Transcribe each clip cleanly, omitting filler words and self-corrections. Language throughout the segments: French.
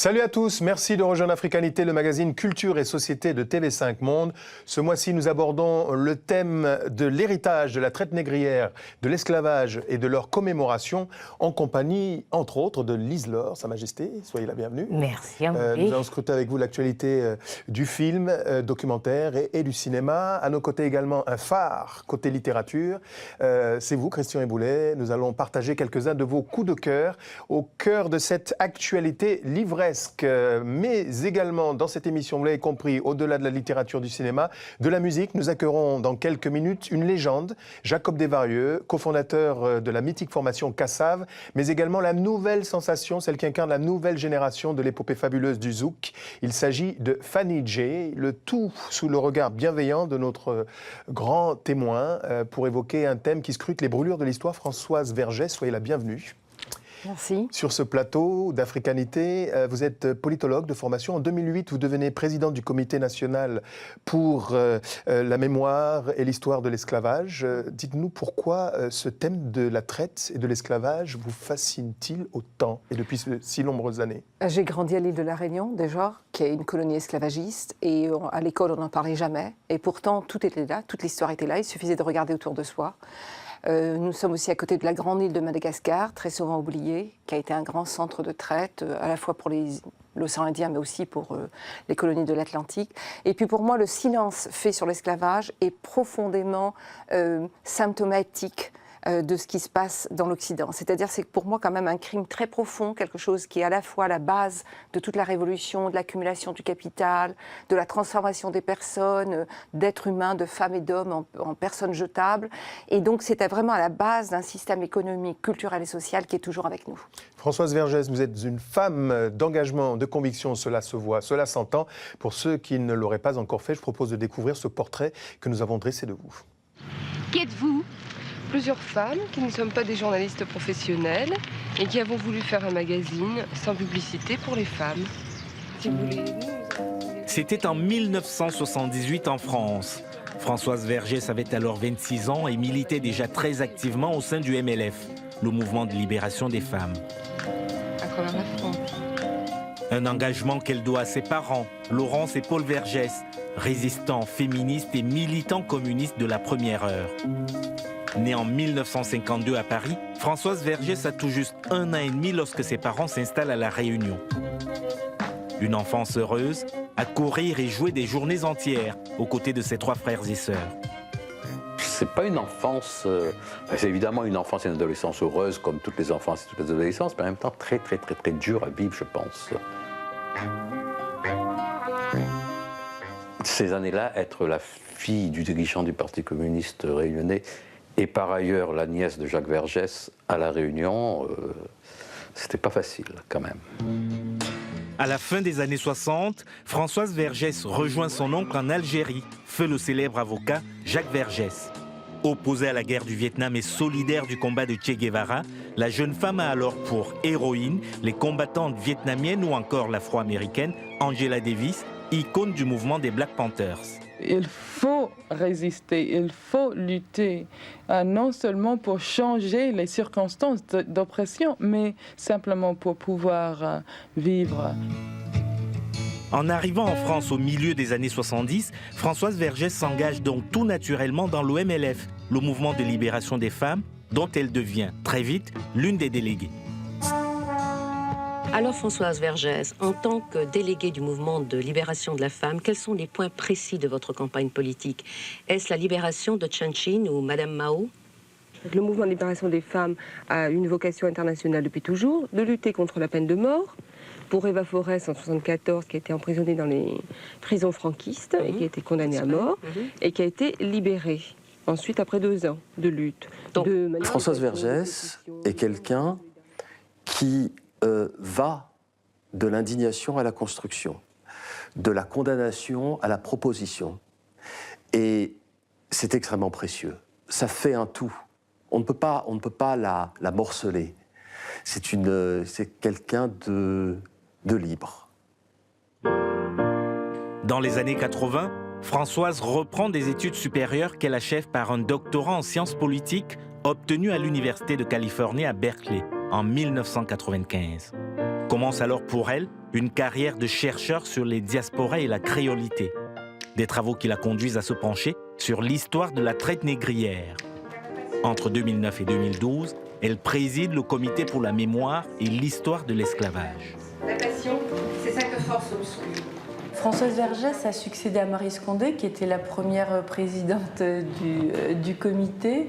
Salut à tous, merci de rejoindre Africanité, le magazine Culture et Société de TV5 Monde. Ce mois-ci, nous abordons le thème de l'héritage de la traite négrière, de l'esclavage et de leur commémoration, en compagnie, entre autres, de Lise Laure, Sa Majesté. Soyez la bienvenue. Merci. Nous allons scruter avec vous l'actualité du film, documentaire et du cinéma. À nos côtés également, un phare côté littérature. C'est vous, Christian Éboulet. Nous allons partager quelques-uns de vos coups de cœur au cœur de cette actualité livresque. Mais également, dans cette émission, vous l'avez compris, au-delà de la littérature, du cinéma, de la musique, nous accueillerons dans quelques minutes une légende, Jacob Desvarieux, cofondateur de la mythique formation Kassav, mais également la nouvelle sensation, celle qui incarne la nouvelle génération de l'épopée fabuleuse du zouk. Il s'agit de Fanny J, le tout sous le regard bienveillant de notre grand témoin pour évoquer un thème qui scrute les brûlures de l'histoire, Françoise Vergès. Soyez la bienvenue. Merci. Sur ce plateau d'Africanité, vous êtes politologue de formation. En 2008, vous devenez présidente du Comité national pour la mémoire et l'histoire de l'esclavage. Dites-nous pourquoi ce thème de la traite et de l'esclavage vous fascine-t-il autant et depuis si nombreuses années? J'ai grandi à l'île de la Réunion, déjà, qui est une colonie esclavagiste. Et à l'école, on n'en parlait jamais. Et pourtant, tout était là, toute l'histoire était là. Il suffisait de regarder autour de soi. Nous sommes aussi à côté de la grande île de Madagascar, très souvent oubliée, qui a été un grand centre de traite, à la fois pour l'océan Indien, mais aussi pour les colonies de l'Atlantique. Et puis pour moi, le silence fait sur l'esclavage est profondément symptomatique de ce qui se passe dans l'Occident. C'est-à-dire, c'est pour moi quand même un crime très profond, quelque chose qui est à la fois la base de toute la révolution, de l'accumulation du capital, de la transformation des personnes, d'êtres humains, de femmes et d'hommes en personnes jetables. Et donc, c'est vraiment à la base d'un système économique, culturel et social qui est toujours avec nous. Françoise Vergès, vous êtes une femme d'engagement, de conviction, cela se voit, cela s'entend. Pour ceux qui ne l'auraient pas encore fait, je propose de découvrir ce portrait que nous avons dressé de vous. Qui êtes-vous ? Plusieurs femmes qui ne sommes pas des journalistes professionnels et qui avons voulu faire un magazine sans publicité pour les femmes. Si vous voulez, C'était en 1978 en France. Françoise Vergès avait alors 26 ans et militait déjà très activement au sein du MLF, le mouvement de libération des femmes. à travers la France. Un engagement qu'elle doit à ses parents, Laurence et Paul Vergès, résistants, féministes et militants communistes de la première heure. Née en 1952 à Paris, Françoise Vergès a tout juste 1 an et demi lorsque ses parents s'installent à La Réunion. Une enfance heureuse, à courir et jouer des journées entières aux côtés de ses 3 frères et sœurs. C'est pas une enfance, c'est évidemment une enfance et une adolescence heureuse comme toutes les enfances et toutes les adolescences, mais en même temps très dur à vivre, je pense. Ces années-là, être la fille du dirigeant du Parti communiste réunionnais et par ailleurs la nièce de Jacques Vergès à La Réunion, c'était pas facile quand même. À la fin des années 60, Françoise Vergès rejoint son oncle en Algérie, feu le célèbre avocat Jacques Vergès. Opposée à la guerre du Vietnam et solidaire du combat de Che Guevara, la jeune femme a alors pour héroïne les combattantes vietnamiennes ou encore l'afro-américaine Angela Davis, icône du mouvement des Black Panthers. Il faut résister, il faut lutter, non seulement pour changer les circonstances d'oppression, mais simplement pour pouvoir vivre. En arrivant en France au milieu des années 70, Françoise Vergès s'engage donc tout naturellement dans l'OMLF, le mouvement de libération des femmes, dont elle devient très vite l'une des déléguées. Alors Françoise Vergès, en tant que déléguée du mouvement de libération de la femme, quels sont les points précis de votre campagne politique? Est-ce la libération de Chan Chin ou Madame Mao? Le mouvement de libération des femmes a une vocation internationale depuis toujours, de lutter contre la peine de mort. Pour Eva Forest en 1974, qui a été emprisonnée dans les prisons franquistes et qui a été condamnée à mort, et qui a été libérée. Ensuite, après 2 ans de lutte. Françoise Vergès est quelqu'un qui va de l'indignation à la construction, de la condamnation à la proposition. Et c'est extrêmement précieux. Ça fait un tout. On ne peut pas la morceler. C'est quelqu'un de libre. Dans les années 80, Françoise reprend des études supérieures qu'elle achève par un doctorat en sciences politiques obtenu à l'Université de Californie à Berkeley en 1995. Commence alors pour elle une carrière de chercheur sur les diasporas et la créolité. Des travaux qui la conduisent à se pencher sur l'histoire de la traite négrière. Entre 2009 et 2012, elle préside le comité pour la mémoire et l'histoire de l'esclavage. La passion, c'est cette force obscure. Françoise Vergès a succédé à Maryse Condé, qui était la première présidente du comité.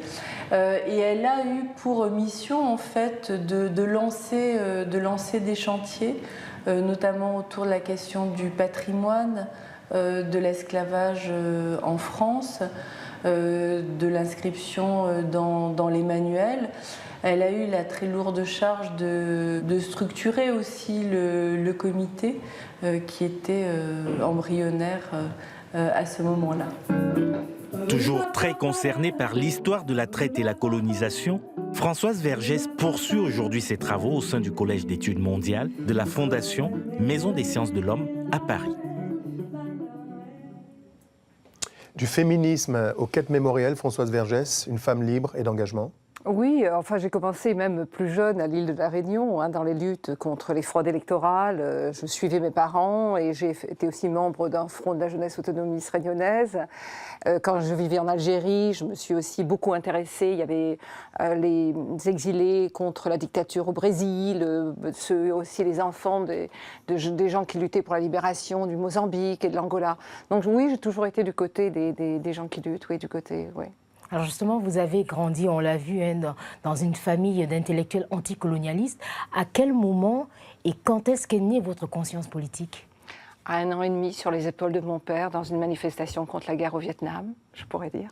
Et elle a eu pour mission, en fait, de lancer des chantiers, notamment autour de la question du patrimoine, de l'esclavage en France, de l'inscription dans les manuels. Elle a eu la très lourde charge de structurer aussi le comité qui était embryonnaire à ce moment-là. Toujours très concernée par l'histoire de la traite et la colonisation, Françoise Vergès poursuit aujourd'hui ses travaux au sein du Collège d'études mondiales de la Fondation Maison des sciences de l'homme à Paris. Du féminisme aux quêtes mémorielles, Françoise Vergès, une femme libre et d'engagement. Oui, enfin j'ai commencé même plus jeune à l'île de la Réunion, dans les luttes contre les fraudes électorales. Je suivais mes parents et j'ai été aussi membre d'un front de la jeunesse autonomiste réunionnaise. Quand je vivais en Algérie, je me suis aussi beaucoup intéressée. Il y avait les exilés contre la dictature au Brésil, ceux aussi les enfants des gens qui luttaient pour la libération du Mozambique et de l'Angola. Donc oui, j'ai toujours été du côté des gens qui luttent, oui, du côté, oui. Alors justement, vous avez grandi, on l'a vu, dans une famille d'intellectuels anticolonialistes. À quel moment et quand est-ce qu'est née votre conscience politique ? À 1 an et demi, sur les épaules de mon père, dans une manifestation contre la guerre au Vietnam, je pourrais dire.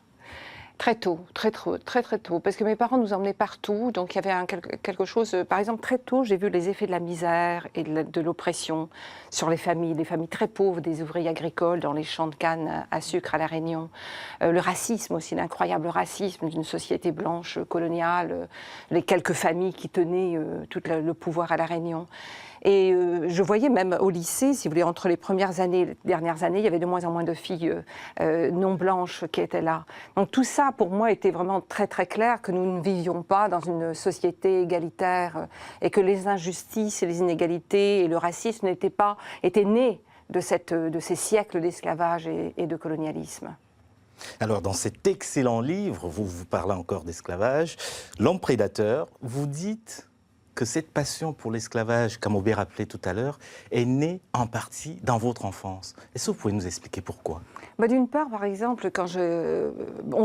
Très tôt, très tôt, parce que mes parents nous emmenaient partout, donc il y avait quelque chose, par exemple très tôt j'ai vu les effets de la misère et de l'oppression sur les familles très pauvres, des ouvriers agricoles dans les champs de canne à sucre à La Réunion, le racisme aussi, l'incroyable racisme d'une société blanche coloniale, les quelques familles qui tenaient tout le pouvoir à La Réunion. Et je voyais même au lycée, si vous voulez, entre les premières années et les dernières années, il y avait de moins en moins de filles non blanches qui étaient là. Donc tout ça, pour moi, était vraiment très très clair, que nous ne vivions pas dans une société égalitaire et que les injustices et les inégalités et le racisme étaient nés de ces siècles d'esclavage et de colonialisme. Alors, dans cet excellent livre, vous parlez encore d'esclavage, L'homme prédateur, vous dites que cette passion pour l'esclavage, comme Aubert rappelait tout à l'heure, est née en partie dans votre enfance. Est-ce que vous pouvez nous expliquer pourquoi ? D'une part, par exemple,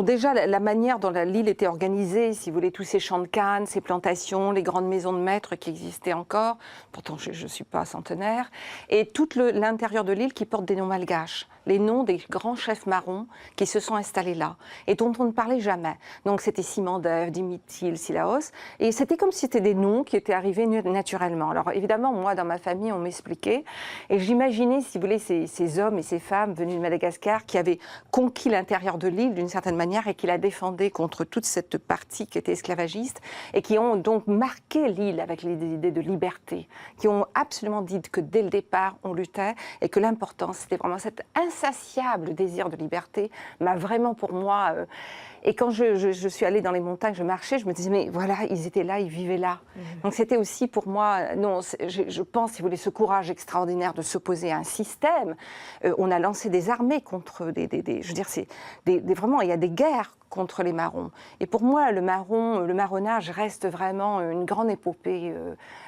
déjà la manière dont l'île était organisée, si vous voulez, tous ces champs de canne, ces plantations, les grandes maisons de maîtres qui existaient encore, pourtant je ne suis pas centenaire, et tout l'intérieur de l'île qui porte des noms malgaches, les noms des grands chefs marrons qui se sont installés là, et dont on ne parlait jamais. Donc c'était Simandev, Dimitil, Silaos, et c'était comme si c'était des noms qui étaient arrivés naturellement. Alors évidemment, moi, dans ma famille, on m'expliquait, et j'imaginais, si vous voulez, ces hommes et ces femmes venus de Madagascar qui avaient conquis l'intérieur de l'île d'une certaine manière et qui la défendaient contre toute cette partie qui était esclavagiste et qui ont donc marqué l'île avec les idées de liberté, qui ont absolument dit que dès le départ, on luttait et que l'important, c'était vraiment cet insatiable désir de liberté, m'a vraiment pour moi... Et quand je suis allée dans les montagnes, je marchais, je me disais, mais voilà, ils étaient là, ils vivaient là. Donc c'était aussi pour moi, non, je pense, si vous voulez, ce courage extraordinaire de s'opposer à un système. On a lancé des armées contre je veux dire, vraiment, il y a des guerres contre les marrons. Et pour moi, le marronnage reste vraiment une grande épopée,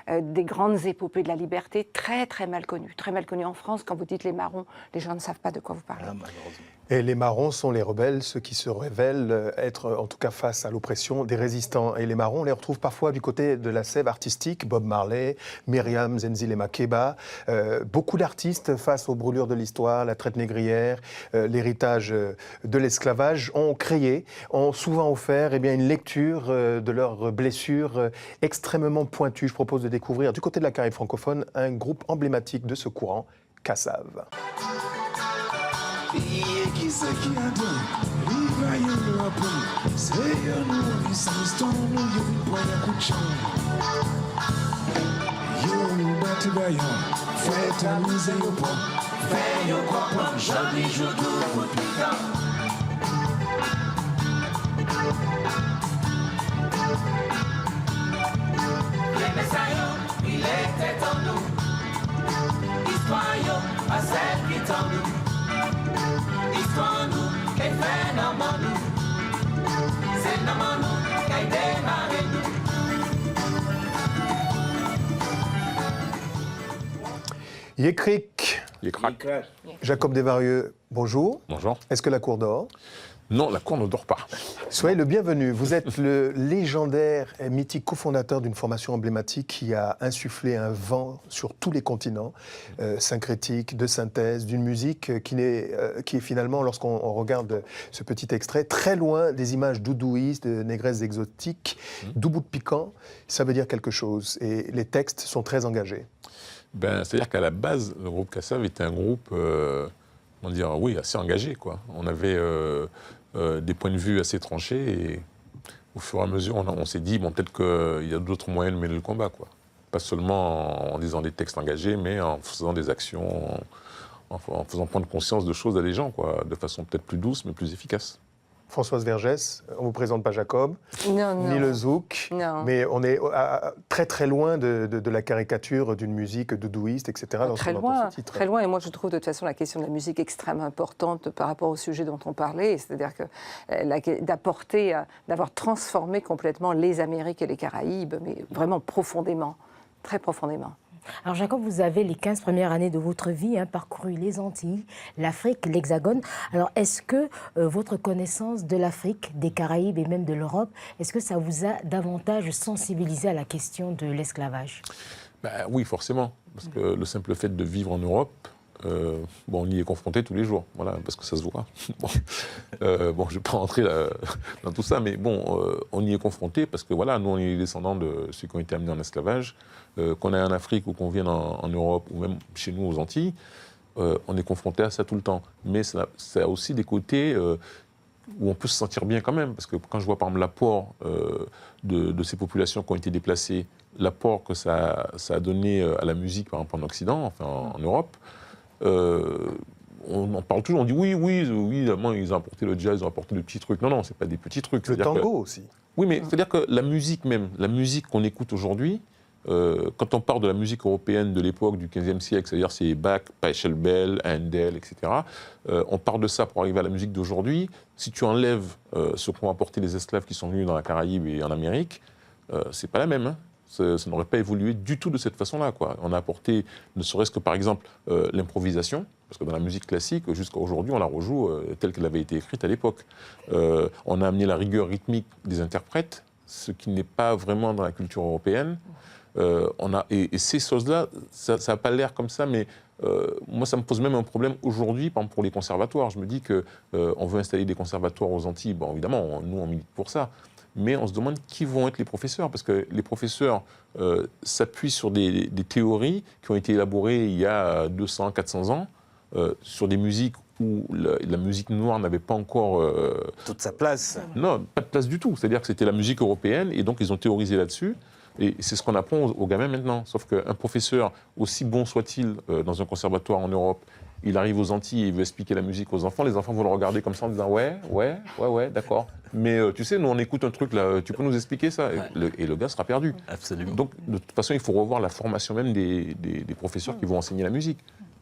des grandes épopées de la liberté, très très mal connues en France. Quand vous dites les marrons, les gens ne savent pas de quoi vous parlez. Et les marrons sont les rebelles, ceux qui se révèlent être, en tout cas face à l'oppression, des résistants. Et les marrons, on les retrouve parfois du côté de la sève artistique, Bob Marley, Myriam Zenzile Makeba, beaucoup d'artistes face aux brûlures de l'histoire, la traite négrière, l'héritage de l'esclavage, ont créé, ont souvent offert une lecture de leurs blessures extrêmement pointues. Je propose de découvrir du côté de la Caraïbe francophone un groupe emblématique de ce courant, Kassav. Il était en nous. Yécric, Jacob Desvarieux, bonjour. Bonjour. Est-ce que la cour dort? Non, la cour ne dort pas. Soyez le bienvenu. Vous êtes le légendaire et mythique cofondateur d'une formation emblématique qui a insufflé un vent sur tous les continents, syncrétique, de synthèse, d'une musique qui est finalement, lorsqu'on regarde ce petit extrait, très loin des images doudouistes, de négresses exotiques, d'Ubud piquant. Ça veut dire quelque chose. Et les textes sont très engagés. C'est-à-dire qu'à la base, le groupe Kassav était un groupe, on dirait, oui, assez engagé, quoi. On avait des points de vue assez tranchés et au fur et à mesure, on s'est dit, bon, peut-être qu'il y a d'autres moyens de mener le combat, quoi. Pas seulement en disant des textes engagés, mais en faisant des actions, en faisant prendre conscience de choses à des gens, quoi, de façon peut-être plus douce, mais plus efficace. Françoise Vergès, on ne vous présente pas Jacob, ni le zouk, mais on est très très loin de la caricature d'une musique doudouiste, etc. Très loin, et moi je trouve de toute façon la question de la musique extrêmement importante par rapport au sujet dont on parlait, c'est-à-dire que d'avoir transformé complètement les Amériques et les Caraïbes, mais vraiment profondément, très profondément. Alors Jacob, vous avez les 15 premières années de votre vie parcouru les Antilles, l'Afrique, l'Hexagone. Alors est-ce que votre connaissance de l'Afrique, des Caraïbes et même de l'Europe, est-ce que ça vous a davantage sensibilisé à la question de l'esclavage? Oui, forcément. Parce que le simple fait de vivre en Europe, on y est confronté tous les jours, voilà, parce que ça se voit. Je ne vais pas rentrer dans tout ça, mais on y est confronté parce que voilà, nous on est les descendants de ceux qui ont été amenés en esclavage. Qu'on aille en Afrique ou qu'on vienne en Europe ou même chez nous aux Antilles, on est confronté à ça tout le temps. Mais ça a aussi des côtés où on peut se sentir bien quand même, parce que quand je vois par exemple l'apport de ces populations qui ont été déplacées, l'apport que ça a donné à la musique par exemple en Occident, enfin en Europe, on en parle toujours, on dit oui, évidemment, ils ont apporté le jazz, ils ont apporté de petits trucs. Non, c'est pas des petits trucs. Le tango aussi. Oui, mais c'est-à-dire que la musique même, la musique qu'on écoute aujourd'hui, quand on parle de la musique européenne de l'époque du XVe siècle, c'est-à-dire c'est Bach, Pachelbel, Handel, etc., on part de ça pour arriver à la musique d'aujourd'hui. Si tu enlèves ce qu'ont apporté les esclaves qui sont venus dans la Caraïbe et en Amérique, c'est pas la même. Ça n'aurait pas évolué du tout de cette façon-là, quoi. On a apporté, ne serait-ce que par exemple, l'improvisation, parce que dans la musique classique, jusqu'à aujourd'hui, on la rejoue telle qu'elle avait été écrite à l'époque. On a amené la rigueur rythmique des interprètes, ce qui n'est pas vraiment dans la culture européenne. Et ces choses-là, ça n'a pas l'air comme ça, mais moi, ça me pose même un problème aujourd'hui, par exemple pour les conservatoires. Je me dis qu'on veut installer des conservatoires aux Antilles. Bon, évidemment, nous, on milite pour ça. Mais on se demande qui vont être les professeurs, parce que les professeurs s'appuient sur des théories qui ont été élaborées il y a 200, 400 ans, sur des musiques où la musique noire n'avait pas encore... toute sa place. Non, pas de place du tout. C'est-à-dire que c'était la musique européenne, et donc ils ont théorisé là-dessus. Et c'est ce qu'on apprend aux gamins maintenant. Sauf qu'un professeur, aussi bon soit-il dans un conservatoire en Europe, il arrive aux Antilles et il veut expliquer la musique aux enfants. Les enfants vont le regarder comme ça en disant ouais, d'accord. Mais tu sais, nous on écoute un truc là, tu peux nous expliquer ça? Et le gars sera perdu. Absolument. Donc de toute façon, il faut revoir la formation même des professeurs qui vont enseigner la musique.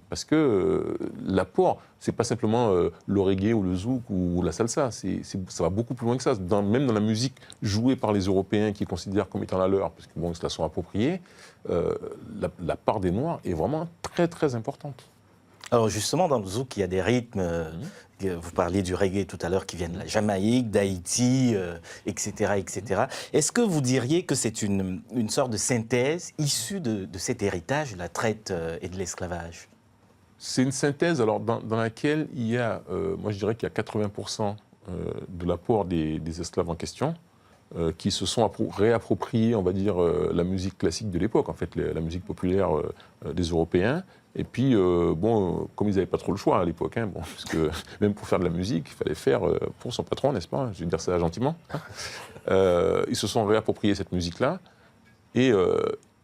Parce que l'apport, c'est pas simplement le reggae ou le zouk ou la salsa, ça va beaucoup plus loin que ça. Même dans la musique jouée par les Européens qui considèrent comme étant la leur, parce qu'ils se la sont appropriés, la part des Noirs est vraiment très très importante. Alors justement, dans le zouk, il y a des rythmes, vous parliez du reggae tout à l'heure, qui viennent de la Jamaïque, d'Haïti, etc., etc. Est-ce que vous diriez que c'est une sorte de synthèse issue de cet héritage, de la traite et de l'esclavage? C'est une synthèse alors, dans laquelle il y a, moi je dirais qu'il y a 80% de l'apport des esclaves en question, qui se sont réappropriés, on va dire, la musique classique de l'époque, en fait, la musique populaire des Européens. Et puis, comme ils n'avaient pas trop le choix à l'époque, parce que même pour faire de la musique, il fallait faire pour son patron, n'est-ce pas? Je vais dire ça gentiment. Ils se sont réappropriés cette musique-là et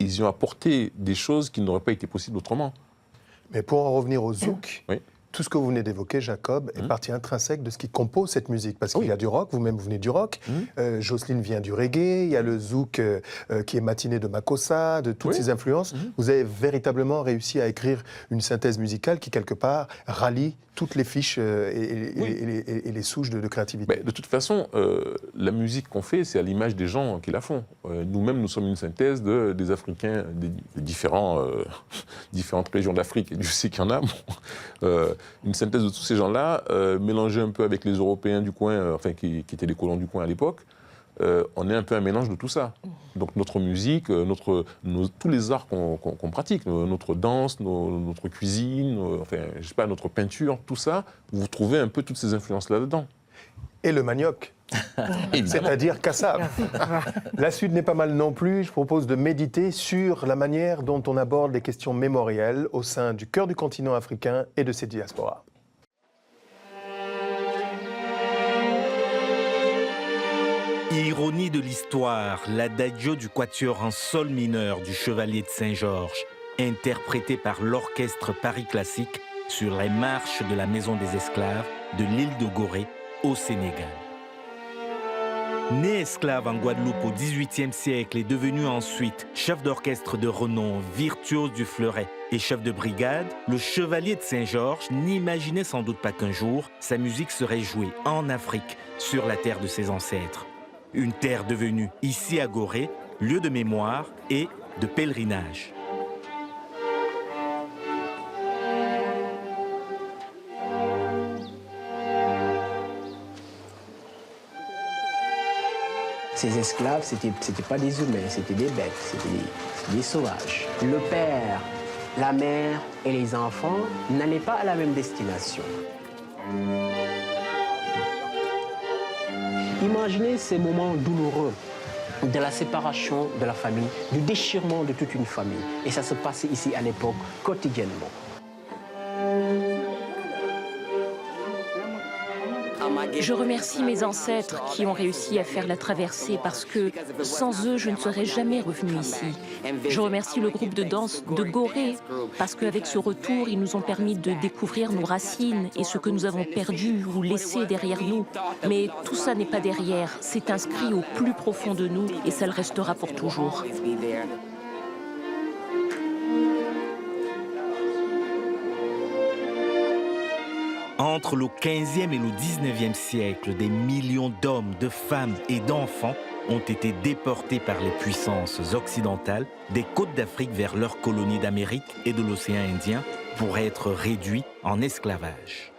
ils y ont apporté des choses qui n'auraient pas été possibles autrement. Mais pour en revenir au zouk, oui. tout ce que vous venez d'évoquer, Jacob, est partie intrinsèque de ce qui compose cette musique. Parce qu'il y a du rock, vous-même vous venez du rock, Jocelyne vient du reggae, il y a le zouk qui est matiné de Makossa, de toutes ces influences. Vous avez véritablement réussi à écrire une synthèse musicale qui, quelque part, rallie toutes les fiches et les souches de créativité. De toute façon, la musique qu'on fait, c'est à l'image des gens qui la font. Nous-mêmes, nous sommes une synthèse des Africains, des différentes régions d'Afrique, et Dieu sait qu'il y en a. Une synthèse de tous ces gens-là, mélangée un peu avec les Européens du coin, enfin qui étaient les colons du coin à l'époque. On est un peu un mélange de tout ça. Donc notre musique, tous les arts qu'on pratique, notre danse, notre cuisine, je sais pas, notre peinture, tout ça, vous trouvez un peu toutes ces influences là-dedans. Et le manioc, c'est-à-dire Kassav. La suite n'est pas mal non plus. Je propose de méditer sur la manière dont on aborde les questions mémorielles au sein du cœur du continent africain et de ses diasporas. Ironie de l'histoire, l'adagio du quatuor en sol mineur du Chevalier de Saint-Georges, interprété par l'orchestre Paris Classique sur les marches de la Maison des Esclaves de l'île de Gorée au Sénégal. Né esclave en Guadeloupe au XVIIIe siècle et devenu ensuite chef d'orchestre de renom, virtuose du fleuret et chef de brigade, le Chevalier de Saint-Georges n'imaginait sans doute pas qu'un jour, sa musique serait jouée en Afrique, sur la terre de ses ancêtres. Une terre devenue, ici à Gorée, lieu de mémoire et de pèlerinage. Ces esclaves, c'était pas des humains, c'était des bêtes, c'était des sauvages. Le père, la mère et les enfants n'allaient pas à la même destination. Imaginez ces moments douloureux de la séparation de la famille, du déchirement de toute une famille. Et ça se passait ici à l'époque quotidiennement. Je remercie mes ancêtres qui ont réussi à faire la traversée parce que sans eux, je ne serais jamais revenu ici. Je remercie le groupe de danse de Gorée parce qu'avec ce retour, ils nous ont permis de découvrir nos racines et ce que nous avons perdu ou laissé derrière nous. Mais tout ça n'est pas derrière, c'est inscrit au plus profond de nous et ça le restera pour toujours. Entre le 15e et le 19e siècle, des millions d'hommes, de femmes et d'enfants ont été déportés par les puissances occidentales des côtes d'Afrique vers leurs colonies d'Amérique et de l'océan Indien pour être réduits en esclavage.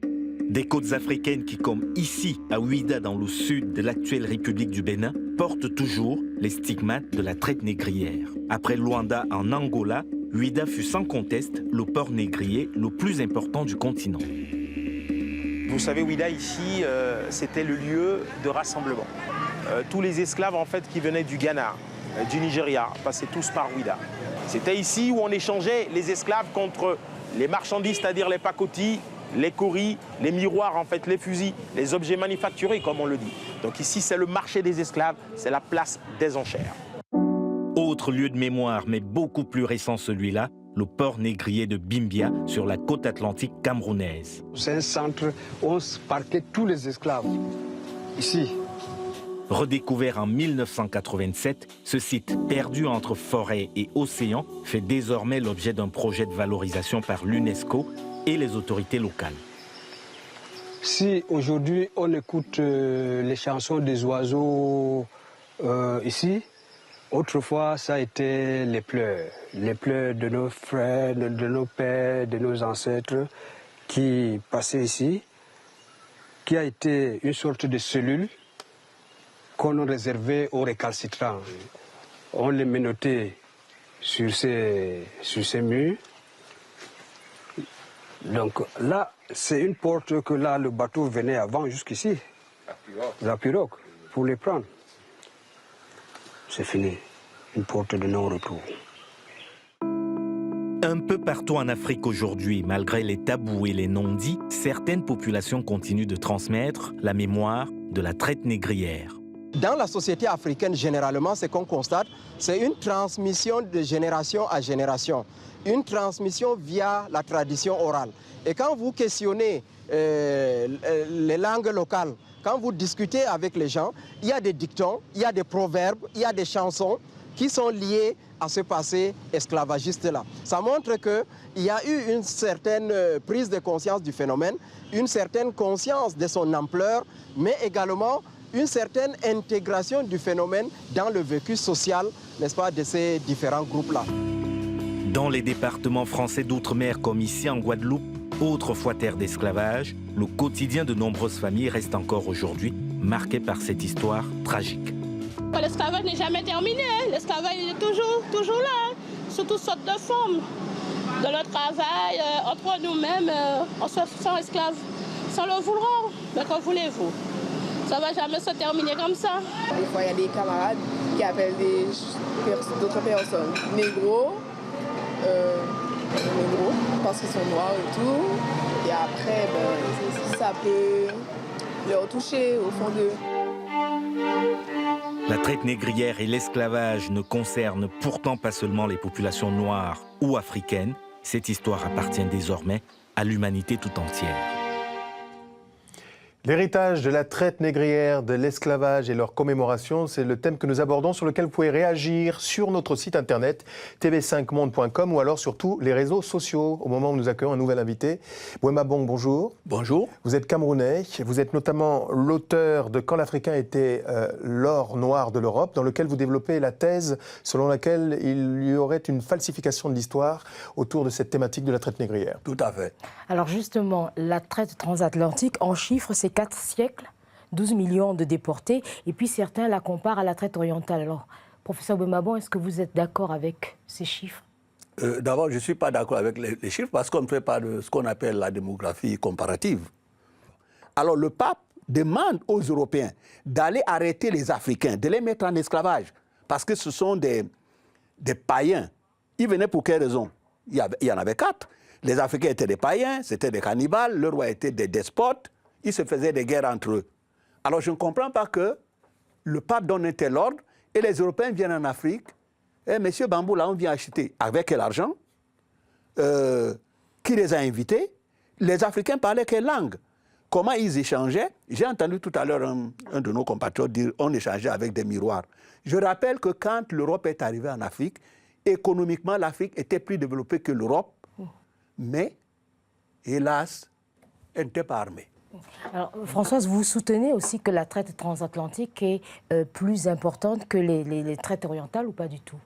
Des côtes africaines qui, comme ici à Ouidah dans le sud de l'actuelle République du Bénin, portent toujours les stigmates de la traite négrière. Après Luanda en Angola, Ouidah fut sans conteste le port négrier le plus important du continent. Vous savez, Ouidah ici, c'était le lieu de rassemblement. Tous les esclaves en fait qui venaient du Ghana, du Nigeria, passaient tous par Ouidah. C'était ici où on échangeait les esclaves contre les marchandises, c'est-à-dire les pacotis, les coris, les miroirs, en fait, les fusils, les objets manufacturés, comme on le dit. Donc ici, c'est le marché des esclaves, c'est la place des enchères. Autre lieu de mémoire, mais beaucoup plus récent celui-là, le port négrier de Bimbia, sur la côte atlantique camerounaise. C'est un centre où on parquait tous les esclaves, ici. Redécouvert en 1987, ce site perdu entre forêt et océan fait désormais l'objet d'un projet de valorisation par l'UNESCO et les autorités locales. Si aujourd'hui on écoute les chansons des oiseaux ici, autrefois ça a été les pleurs de nos frères, de nos pères, de nos ancêtres qui passaient ici, qui a été une sorte de cellule qu'on a réservée aux récalcitrants. On les menottait sur ces murs. Donc là, c'est une porte que là, le bateau venait avant jusqu'ici, la pirogue, pour les prendre. C'est fini, une porte de non-retour. Un peu partout en Afrique aujourd'hui, malgré les tabous et les non-dits, certaines populations continuent de transmettre la mémoire de la traite négrière. Dans la société africaine, généralement, ce qu'on constate, c'est une transmission de génération à génération, une transmission via la tradition orale. Et quand vous questionnez les langues locales, quand vous discutez avec les gens, il y a des dictons, il y a des proverbes, il y a des chansons qui sont liées à ce passé esclavagiste-là. Ça montre qu'il y a eu une certaine prise de conscience du phénomène, une certaine conscience de son ampleur, mais également une certaine intégration du phénomène dans le vécu social, n'est-ce pas, de ces différents groupes-là. Dans les départements français d'outre-mer comme ici en Guadeloupe, autrefois terre d'esclavage, le quotidien de nombreuses familles reste encore aujourd'hui marqué par cette histoire tragique. L'esclavage n'est jamais terminé, l'esclavage est toujours là, sous toutes sortes de formes. Dans le travail, entre nous-mêmes, on se sent esclaves sans le vouloir, mais que voulez-vous? Ça ne va jamais se terminer comme ça. Des fois, il y a des camarades qui appellent d'autres personnes négros, parce qu'ils sont noirs et tout. Et après, ça peut leur toucher au fond d'eux. La traite négrière et l'esclavage ne concernent pourtant pas seulement les populations noires ou africaines. Cette histoire appartient désormais à l'humanité tout entière. L'héritage de la traite négrière, de l'esclavage et leur commémoration, c'est le thème que nous abordons, sur lequel vous pouvez réagir sur notre site internet tv5monde.com ou alors sur tous les réseaux sociaux au moment où nous accueillons un nouvel invité. Bouema Bong, bonjour. Bonjour. Vous êtes camerounais, vous êtes notamment l'auteur de « Quand l'Africain était l'or noir de l'Europe », dans lequel vous développez la thèse selon laquelle il y aurait une falsification de l'histoire autour de cette thématique de la traite négrière. Tout à fait. Alors justement, la traite transatlantique, en chiffres, c'est 4 siècles, 12 millions de déportés, et puis certains la comparent à la traite orientale. Alors, professeur Bouema Bong, est-ce que vous êtes d'accord avec ces chiffres? D'abord, je ne suis pas d'accord avec les chiffres parce qu'on ne fait pas de ce qu'on appelle la démographie comparative. Alors, le pape demande aux Européens d'aller arrêter les Africains, de les mettre en esclavage, parce que ce sont des païens. Ils venaient pour quelle raison? Il y en avait 4. Les Africains étaient des païens, c'était des cannibales, le roi était des despotes. Ils se faisaient des guerres entre eux. Alors je ne comprends pas que le pape donne un tel ordre et les Européens viennent en Afrique. Et monsieur Bambou, là, on vient acheter. Avec quel argent? Qui les a invités? Les Africains parlaient quelle langue? Comment ils échangeaient? J'ai entendu tout à l'heure un de nos compatriotes dire on échangeait avec des miroirs. Je rappelle que quand l'Europe est arrivée en Afrique, économiquement, l'Afrique était plus développée que l'Europe. Mais, hélas, elle n'était pas armée. Alors, Françoise, vous soutenez aussi que la traite transatlantique est plus importante que les traites orientales ou pas du tout?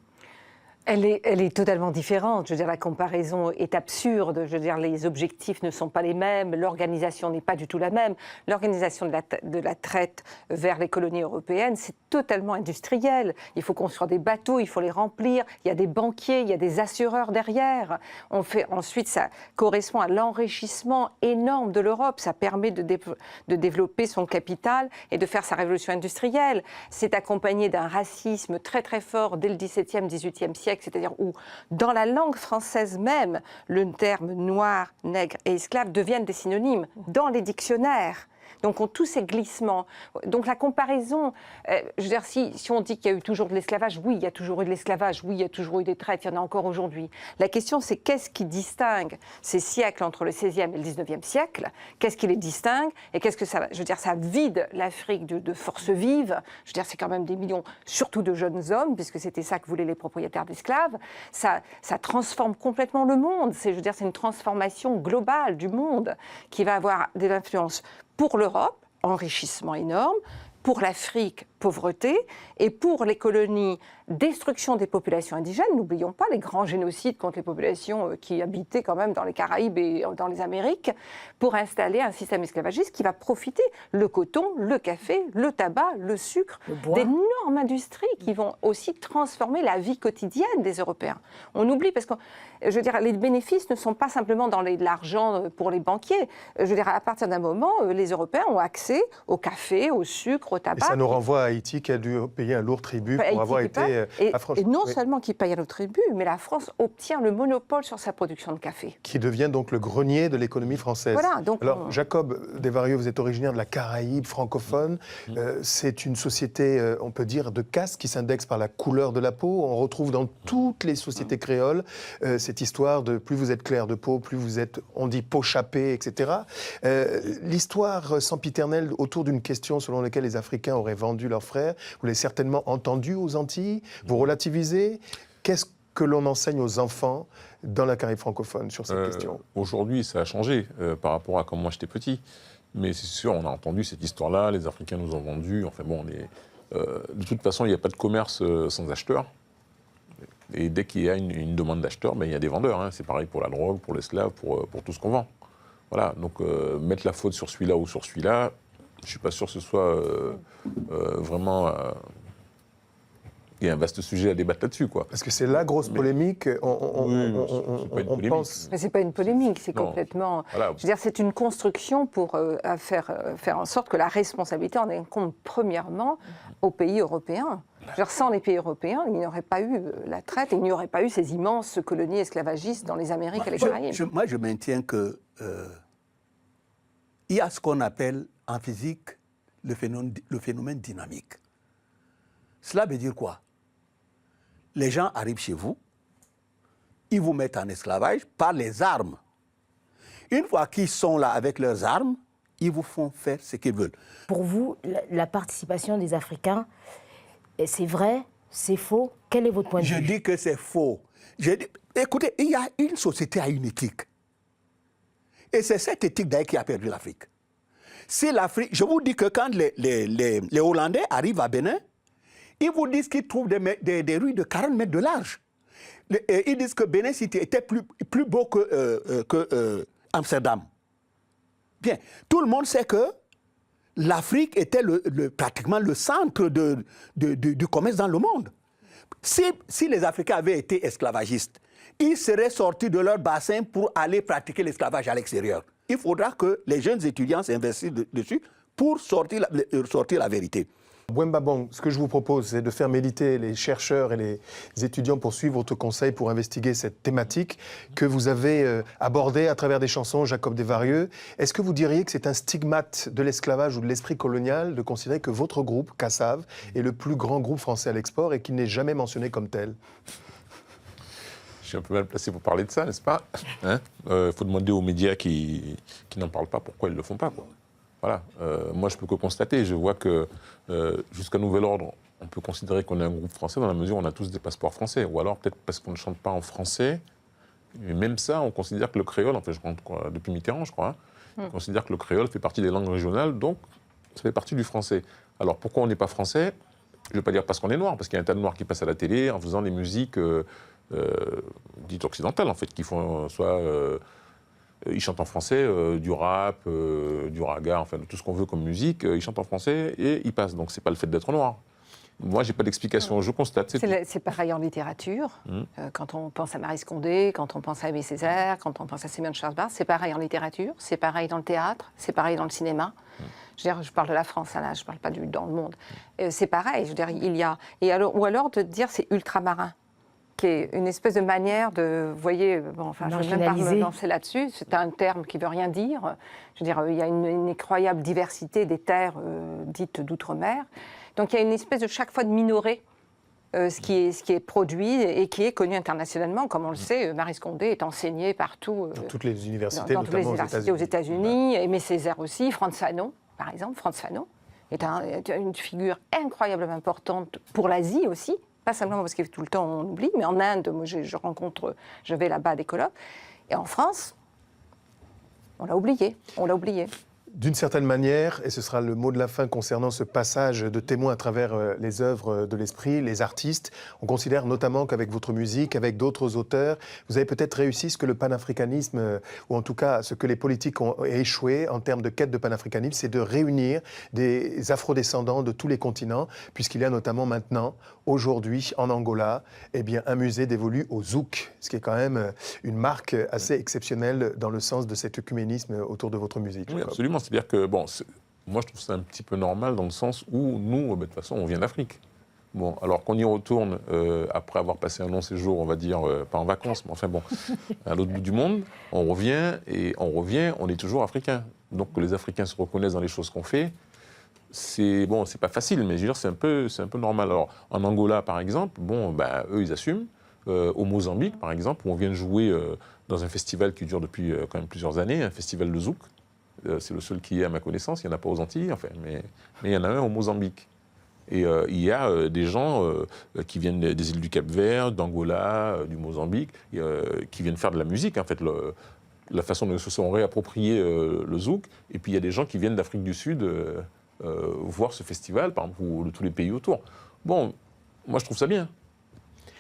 Elle est totalement différente. Je veux dire, la comparaison est absurde. Je veux dire, les objectifs ne sont pas les mêmes. L'organisation n'est pas du tout la même. L'organisation de la traite vers les colonies européennes, c'est totalement industriel. Il faut construire des bateaux, il faut les remplir. Il y a des banquiers, il y a des assureurs derrière. Ensuite, ça correspond à l'enrichissement énorme de l'Europe. Ça permet de développer son capital et de faire sa révolution industrielle. C'est accompagné d'un racisme très très fort dès le XVIIe, XVIIIe siècle. C'est-à-dire où, dans la langue française même, le terme noir, nègre et esclave deviennent des synonymes dans les dictionnaires. Donc, on tous ces glissements. Donc, la comparaison, je veux dire, si on dit qu'il y a eu toujours de l'esclavage, oui, il y a toujours eu de l'esclavage, oui, il y a toujours eu des traites, il y en a encore aujourd'hui. La question, c'est qu'est-ce qui distingue ces siècles entre le XVIe et le XIXe siècle? Qu'est-ce qui les distingue? Et qu'est-ce que ça, je veux dire, ça vide l'Afrique de forces vives. Je veux dire, c'est quand même des millions, surtout de jeunes hommes, puisque c'était ça que voulaient les propriétaires d'esclaves. Ça transforme complètement le monde. Je veux dire, c'est une transformation globale du monde qui va avoir des influences pour l'Europe, enrichissement énorme, pour l'Afrique, pauvreté, et pour les colonies, destruction des populations indigènes. N'oublions pas les grands génocides contre les populations qui habitaient quand même dans les Caraïbes et dans les Amériques, pour installer un système esclavagiste qui va profiter le coton, le café, le tabac, le sucre, d'énormes industries qui vont aussi transformer la vie quotidienne des Européens. On oublie, parce que, je veux dire, les bénéfices ne sont pas simplement dans l'argent pour les banquiers. Je veux dire, à partir d'un moment, les Européens ont accès au café, au sucre, au tabac. Et ça nous renvoie à Haïti qui a dû payer un lourd tribut pour avoir été affranchi. Et non seulement qui paye un lourd tribut, mais la France obtient le monopole sur sa production de café. Qui devient donc le grenier de l'économie française. Voilà, donc alors, Jacob Desvarieux, vous êtes originaire de la Caraïbe francophone. C'est une société, on peut dire, de caste qui s'indexe par la couleur de la peau. On retrouve dans toutes les sociétés créoles cette histoire de plus vous êtes clair de peau, plus vous êtes, on dit, peau chapée, etc. L'histoire sempiternelle autour d'une question selon laquelle les Africains auraient vendu leurs frères, vous l'avez certainement entendu aux Antilles, vous relativisez. Qu'est-ce que l'on enseigne aux enfants dans la Caraïbe francophone sur cette question? Aujourd'hui, ça a changé par rapport à quand moi j'étais petit. Mais c'est sûr, on a entendu cette histoire-là, les Africains nous ont vendu. Enfin bon, de toute façon, il n'y a pas de commerce sans acheteurs. Et dès qu'il y a une demande d'acheteurs, ben, il y a des vendeurs. Hein. C'est pareil pour la drogue, pour l'esclave, pour tout ce qu'on vend. Voilà, donc mettre la faute sur celui-là ou sur celui-là, je ne suis pas sûr que ce soit vraiment... Il y a un vaste sujet à débattre là-dessus, quoi. Parce que c'est la grosse polémique. On pense. Mais c'est pas une polémique, c'est complètement. Voilà. Je veux dire, c'est une construction pour faire en sorte que la responsabilité en incombe premièrement aux pays européens. Je veux dire, sans les pays européens, il n'y aurait pas eu la traite et il n'y aurait pas eu ces immenses colonies esclavagistes dans les Amériques et les Caraïbes. Moi, je maintiens que il y a ce qu'on appelle en physique le phénomène dynamique. Cela veut dire quoi? Les gens arrivent chez vous, ils vous mettent en esclavage par les armes. Une fois qu'ils sont là avec leurs armes, ils vous font faire ce qu'ils veulent. Pour vous, la participation des Africains, c'est vrai, c'est faux? Quel est votre point de vue? Je dis que c'est faux. Écoutez, il y a une société à une éthique. Et c'est cette éthique d'ailleurs qui a perdu l'Afrique. Si l'Afrique, je vous dis que quand les Hollandais arrivent à Bénin, ils vous disent qu'ils trouvent des rues de 40 mètres de large. Ils disent que Bénin City était plus beau que Amsterdam. Bien, tout le monde sait que l'Afrique était pratiquement le centre du commerce dans le monde. Si les Africains avaient été esclavagistes, ils seraient sortis de leur bassin pour aller pratiquer l'esclavage à l'extérieur. Il faudra que les jeunes étudiants s'investissent dessus pour sortir la vérité. Bouemba Bong, ce que je vous propose, c'est de faire méditer les chercheurs et les étudiants pour suivre votre conseil pour investiguer cette thématique que vous avez abordée à travers des chansons, Jacob Desvarieux. Est-ce que vous diriez que c'est un stigmate de l'esclavage ou de l'esprit colonial de considérer que votre groupe, Kassav, est le plus grand groupe français à l'export et qu'il n'est jamais mentionné comme tel? Je suis un peu mal placé pour parler de ça, n'est-ce pas? Faut demander aux médias qui n'en parlent pas pourquoi ils ne le font pas, quoi. Voilà. Moi, je peux que constater. Je vois que jusqu'à nouvel ordre, on peut considérer qu'on est un groupe français dans la mesure où on a tous des passeports français. Ou alors peut-être parce qu'on ne chante pas en français. Mais même ça, on considère que le créole, enfin, je rentre depuis Mitterrand, je crois, on considère que le créole fait partie des langues régionales, donc ça fait partie du français. Alors pourquoi on n'est pas français? Je ne veux pas dire parce qu'on est noir, parce qu'il y a un tas de noirs qui passent à la télé en faisant des musiques dites occidentales, en fait, qui font soit... ils chantent en français, du rap, du raga, enfin tout ce qu'on veut comme musique, ils chantent en français et ils passent. Donc c'est pas le fait d'être noir. Moi, j'ai pas d'explication, je constate. C'est pareil en littérature. Quand on pense à Marie Scondé, quand on pense à Aimé Césaire, quand on pense à Simone Charles-Barth, c'est pareil en littérature, c'est pareil dans le théâtre, c'est pareil dans le cinéma. Je veux dire, je parle de la France, là, je parle pas dans le monde. C'est pareil, je veux dire, il y a... ou alors de dire c'est ultramarin, qui est une espèce de manière de, vous voyez, bon, enfin, je ne vais même pas me lancer là-dessus, c'est un terme qui ne veut rien dire. Je veux dire, il y a une incroyable diversité des terres dites d'outre-mer. Donc il y a une espèce de chaque fois de minorer ce qui est produit et qui est connu internationalement. Comme on le sait, Marie Scondé est enseignée partout. Dans toutes les universités, dans toutes les universités aux États-Unis. Aimé Césaire aussi, Frantz Fanon, par exemple. Frantz Fanon est une figure incroyablement importante pour l'Asie aussi. Pas simplement parce que tout le temps on oublie, mais en Inde, moi je vais là-bas à des colloques. Et en France, on l'a oublié. D'une certaine manière, et ce sera le mot de la fin concernant ce passage de témoin à travers les œuvres de l'esprit, les artistes, on considère notamment qu'avec votre musique, avec d'autres auteurs, vous avez peut-être réussi ce que le panafricanisme, ou en tout cas ce que les politiques ont échoué en termes de quête de panafricanisme, c'est de réunir des afrodescendants de tous les continents, puisqu'il y a notamment maintenant, aujourd'hui, en Angola, eh bien, un musée dévolu aux Zouk, ce qui est quand même une marque assez exceptionnelle dans le sens de cet œcuménisme autour de votre musique. Oui, absolument. C'est-à-dire que, bon, Moi, je trouve ça un petit peu normal dans le sens où nous, de toute façon, on vient d'Afrique. Bon, alors qu'on y retourne après avoir passé un long séjour, on va dire, pas en vacances, mais enfin bon, à l'autre bout du monde, on revient, on est toujours africain. Donc que les Africains se reconnaissent dans les choses qu'on fait, c'est bon, c'est pas facile, mais je veux dire, c'est un peu normal. Alors, en Angola, par exemple, bon, bah, eux, ils assument. Au Mozambique, par exemple, où on vient de jouer dans un festival qui dure depuis quand même plusieurs années, un festival de zouk. C'est le seul qui est à ma connaissance, il n'y en a pas aux Antilles, enfin, mais il y en a un au Mozambique. Et il y a des gens qui viennent des îles du Cap-Vert, d'Angola, du Mozambique, qui viennent faire de la musique, en fait, la façon dont ils se sont réappropriés le zouk. Et puis il y a des gens qui viennent d'Afrique du Sud voir ce festival, par exemple, ou de tous les pays autour. Bon, moi je trouve ça bien.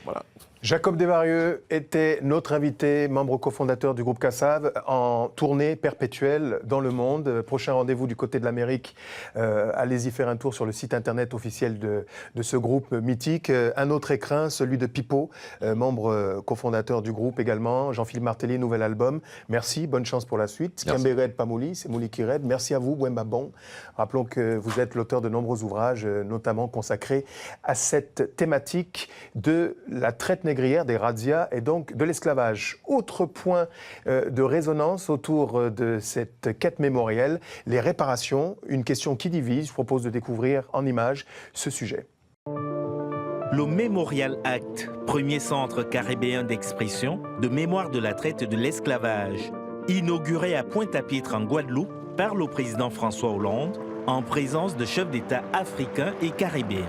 Voilà. Jacob Desvarieux était notre invité, membre cofondateur du groupe Kassav, en tournée perpétuelle dans le monde. Prochain rendez-vous du côté de l'Amérique. Allez-y faire un tour sur le site internet officiel de ce groupe mythique. Un autre écrin, celui de Pipo, membre cofondateur du groupe également. Jean-Philippe Martelly, nouvel album. Merci, bonne chance pour la suite. Kiamberet Pamouli, c'est Mouli Kired. Merci à vous, Bouemba Bon. Rappelons que vous êtes l'auteur de nombreux ouvrages, notamment consacrés à cette thématique de la traite négrière, des razzias et donc de l'esclavage. Autre point de résonance autour de cette quête mémorielle, les réparations, une question qui divise. Je propose de découvrir en images ce sujet. Le Memorial Act, premier centre caribéen d'expression, de mémoire de la traite et de l'esclavage, inauguré à Pointe-à-Pitre en Guadeloupe par le président François Hollande, en présence de chefs d'État africains et caribéens.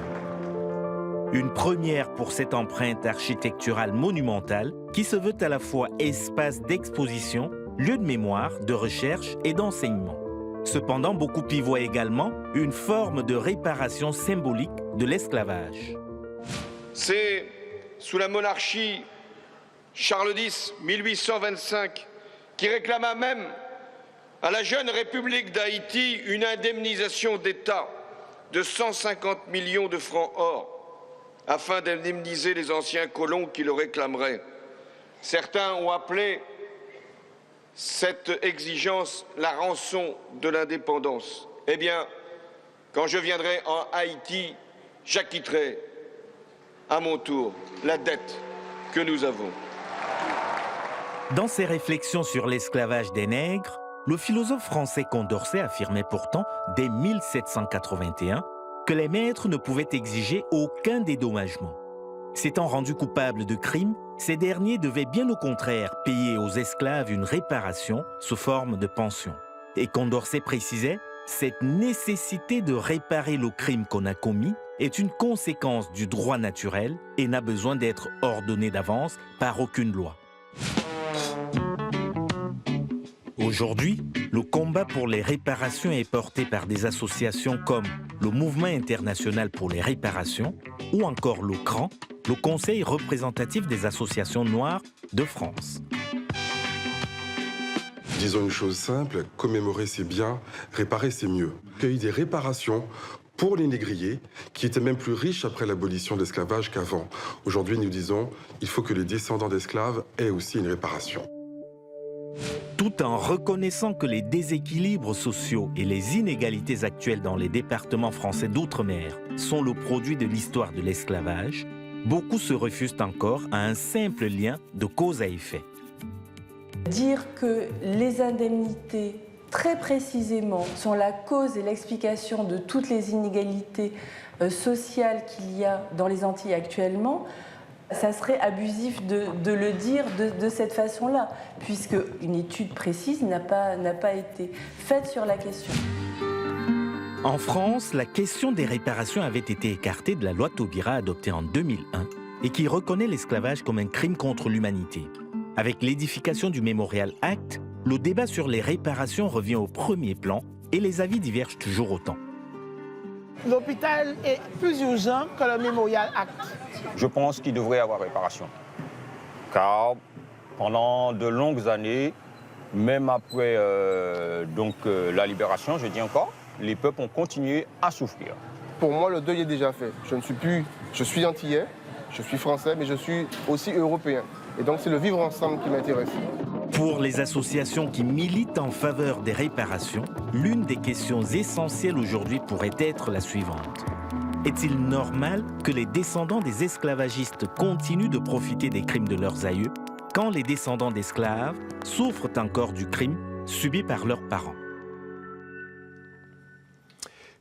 Une première pour cette empreinte architecturale monumentale qui se veut à la fois espace d'exposition, lieu de mémoire, de recherche et d'enseignement. Cependant, beaucoup y voient également une forme de réparation symbolique de l'esclavage. C'est sous la monarchie Charles X, 1825, qui réclama même à la jeune République d'Haïti une indemnisation d'État de 150 millions de francs or, afin d'indemniser les anciens colons qui le réclameraient. Certains ont appelé cette exigence la rançon de l'indépendance. Eh bien, quand je viendrai en Haïti, j'acquitterai à mon tour la dette que nous avons. Dans ses réflexions sur l'esclavage des nègres, le philosophe français Condorcet affirmait pourtant, dès 1781, que les maîtres ne pouvaient exiger aucun dédommagement. S'étant rendus coupables de crimes, ces derniers devaient bien au contraire payer aux esclaves une réparation sous forme de pension. Et Condorcet précisait, cette nécessité de réparer le crime qu'on a commis est une conséquence du droit naturel et n'a besoin d'être ordonnée d'avance par aucune loi. Aujourd'hui, le combat pour les réparations est porté par des associations comme le Mouvement international pour les réparations ou encore le CRAN, le Conseil représentatif des associations noires de France. Disons une chose simple, commémorer c'est bien, réparer c'est mieux. Il y a eu des réparations pour les négriers, qui étaient même plus riches après l'abolition de l'esclavage qu'avant. Aujourd'hui, nous disons, il faut que les descendants d'esclaves aient aussi une réparation. Tout en reconnaissant que les déséquilibres sociaux et les inégalités actuelles dans les départements français d'outre-mer sont le produit de l'histoire de l'esclavage, beaucoup se refusent encore à un simple lien de cause à effet. Dire que les indemnités, très précisément, sont la cause et l'explication de toutes les inégalités sociales qu'il y a dans les Antilles actuellement, ça serait abusif de le dire de cette façon-là, puisque une étude précise n'a pas été faite sur la question. En France, la question des réparations avait été écartée de la loi Taubira adoptée en 2001 et qui reconnaît l'esclavage comme un crime contre l'humanité. Avec l'édification du Memorial Act, le débat sur les réparations revient au premier plan et les avis divergent toujours autant. L'hôpital est plus urgent que le Memorial Act. Je pense qu'il devrait y avoir réparation. Car pendant de longues années, même après la libération, je dis encore, les peuples ont continué à souffrir. Pour moi, le deuil est déjà fait. Je suis antillais, je suis français, mais je suis aussi européen. Et donc c'est le vivre ensemble qui m'intéresse. Pour les associations qui militent en faveur des réparations, l'une des questions essentielles aujourd'hui pourrait être la suivante. Est-il normal que les descendants des esclavagistes continuent de profiter des crimes de leurs aïeux quand les descendants d'esclaves souffrent encore du crime subi par leurs parents?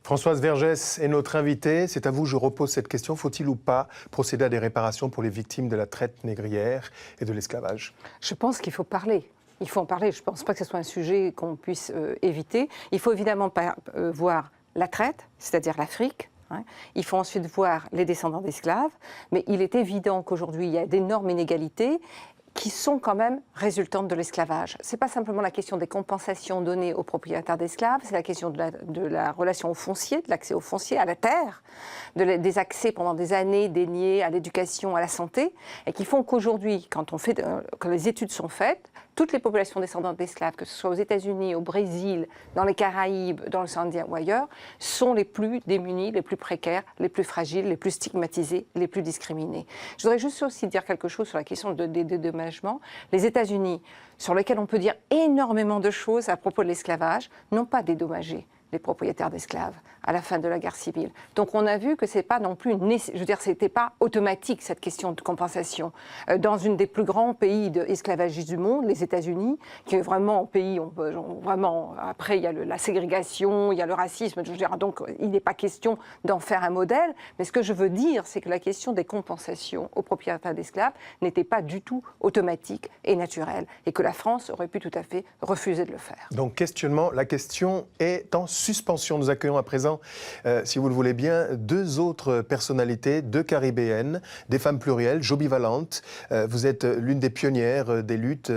Françoise Vergès est notre invitée. C'est à vous que je repose cette question. Faut-il ou pas procéder à des réparations pour les victimes de la traite négrière et de l'esclavage? Je pense qu'il faut parler. Il faut en parler. Je ne pense pas que ce soit un sujet qu'on puisse éviter. Il faut évidemment voir la traite, c'est-à-dire l'Afrique. Il faut ensuite voir les descendants d'esclaves. Mais il est évident qu'aujourd'hui, il y a d'énormes inégalités qui sont quand même résultantes de l'esclavage. Ce n'est pas simplement la question des compensations données aux propriétaires d'esclaves, c'est la question de la relation au foncier, de l'accès au foncier, à la terre, des accès pendant des années déniés à l'éducation, à la santé, et qui font qu'aujourd'hui, quand les études sont faites, toutes les populations descendantes d'esclaves, que ce soit aux États-Unis, au Brésil, dans les Caraïbes, dans l'océan Indien ou ailleurs, sont les plus démunis, les plus précaires, les plus fragiles, les plus stigmatisés, les plus discriminés. Je voudrais juste aussi dire quelque chose sur la question des dédommagements. Les États-Unis, sur lesquels on peut dire énormément de choses à propos de l'esclavage, n'ont pas dédommagé les propriétaires d'esclaves à la fin de la guerre civile. Donc on a vu que c'est pas non plus, c'était pas automatique cette question de compensation. Dans une des plus grands pays esclavagistes du monde, les États-Unis, qui est vraiment un pays, vraiment, après il y a la ségrégation, il y a le racisme, donc il n'est pas question d'en faire un modèle. Mais ce que je veux dire, c'est que la question des compensations aux propriétaires d'esclaves n'était pas du tout automatique et naturelle, et que la France aurait pu tout à fait refuser de le faire. Donc questionnement, la question est en suspension. Nous accueillons à présent, si vous le voulez bien, deux autres personnalités, deux caribéennes, des femmes plurielles, Joby Valente. Vous êtes l'une des pionnières des luttes